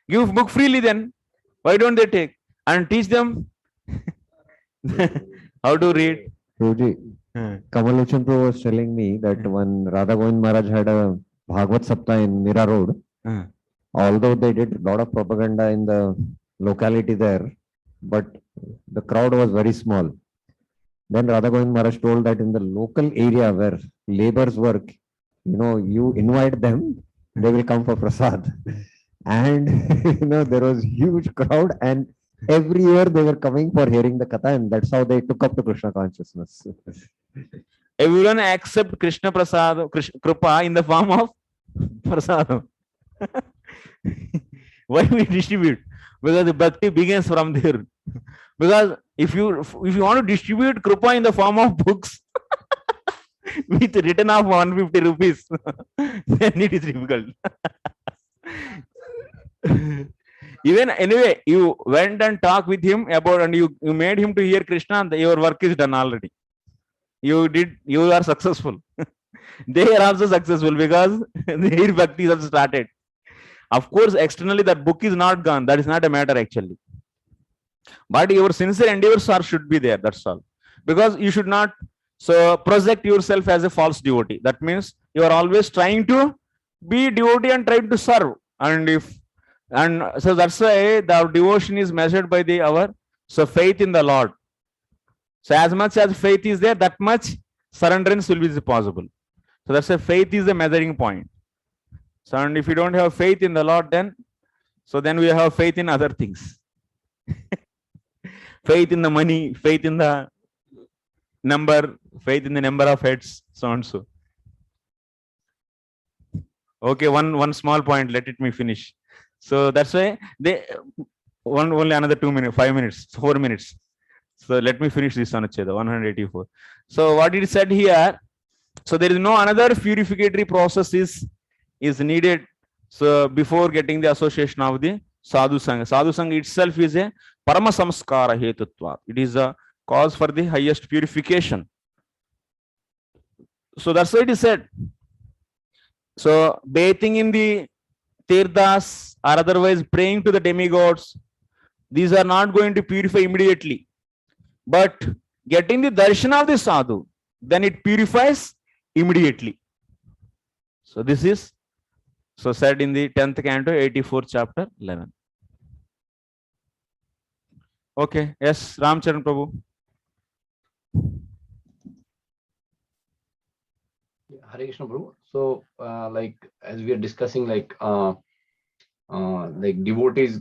give book freely then. Why don't they take? And teach them how to read. Guruji, Kamalochan Prabhu was telling me that when Radha Govind Maharaj had a Bhagavad Sapta in Mira Road, although they did a lot of propaganda in the locality there, but the crowd was very small. Then Radha Govind Maharaj told that in the local area where laborers work, you invite them, they will come for prasad. And there was huge crowd, and every year they were coming for hearing the katha, and that's how they took up to Krishna consciousness. Everyone accept Krishna prasad, Krishna Krupa in the form of prasad. Why we distribute? Because the bhakti begins from there. Because if you want to distribute Krupa in the form of books with return of 150 rupees, then it is difficult. Even anyway, you went and talked with him about, and you made him to hear Krishna, and your work is done already. You are successful. They are also successful because their bhakti has started. Of course, externally that book is not gone. That is not a matter actually. But your sincere endeavors should be there. That's all. Because you should not project yourself as a false devotee. That means you are always trying to be devotee and trying to serve. And so that's why the devotion is measured by our faith in the Lord. So as much as faith is there, that much surrenderance will be possible. So that's why faith is the measuring point. So and if you don't have faith in the Lord, then we have faith in other things. Faith in the money, faith in the number, faith in the number of heads, so and so. Okay, one small point, let me finish. So that's why only another 2 minutes, 5 minutes, 4 minutes. So let me finish this Anucheda 184. So what it said here, so there is no another purificatory process is needed. So before getting the association of the sadhu sangha. Sadhu sangha itself is a parama samskara hetutva. It is a cause for the highest purification. So that's why it is said. So bathing in the tirthas or otherwise praying to the demigods, these are not going to purify immediately. But getting the darshan of the sadhu, then it purifies immediately. So this is said in the 10th canto, 84th chapter, 11. Okay, yes, Ramcharan Prabhu. Hare Krishna, Prabhu. So, like as we are discussing, like devotees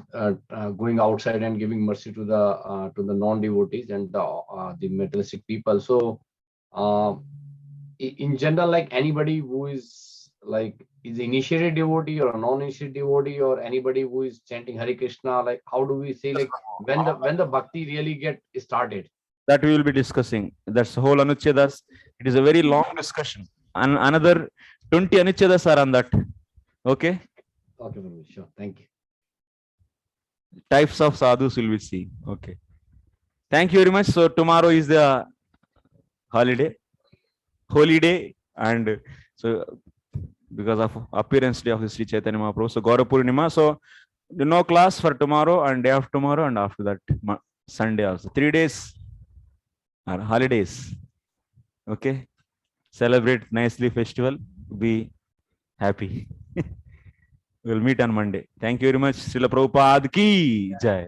going outside and giving mercy to the non-devotees and the materialistic people. So, in general, like anybody who is initiated devotee or a non-initiated devotee, or anybody who is chanting Hare Krishna, like how do we say, like when the bhakti really get started? That we will be discussing. That's the whole Anuchedas. It is a very long discussion. And another 20 Anuchedas are on that. Okay. Okay, Prabhu, sure. Thank you. types of sadhus will be seen. Okay. Thank you very much. So tomorrow is the holiday, holy day, and so because of appearance day of Sri Chaitanya Mahaprabhu, so Gaura Purnima. So no class for tomorrow and day after tomorrow, and after that Sunday also. 3 days are holidays. Okay. Celebrate nicely festival. Be happy. We'll meet on Monday. Thank you very much. Srila Prabhupada ki jai.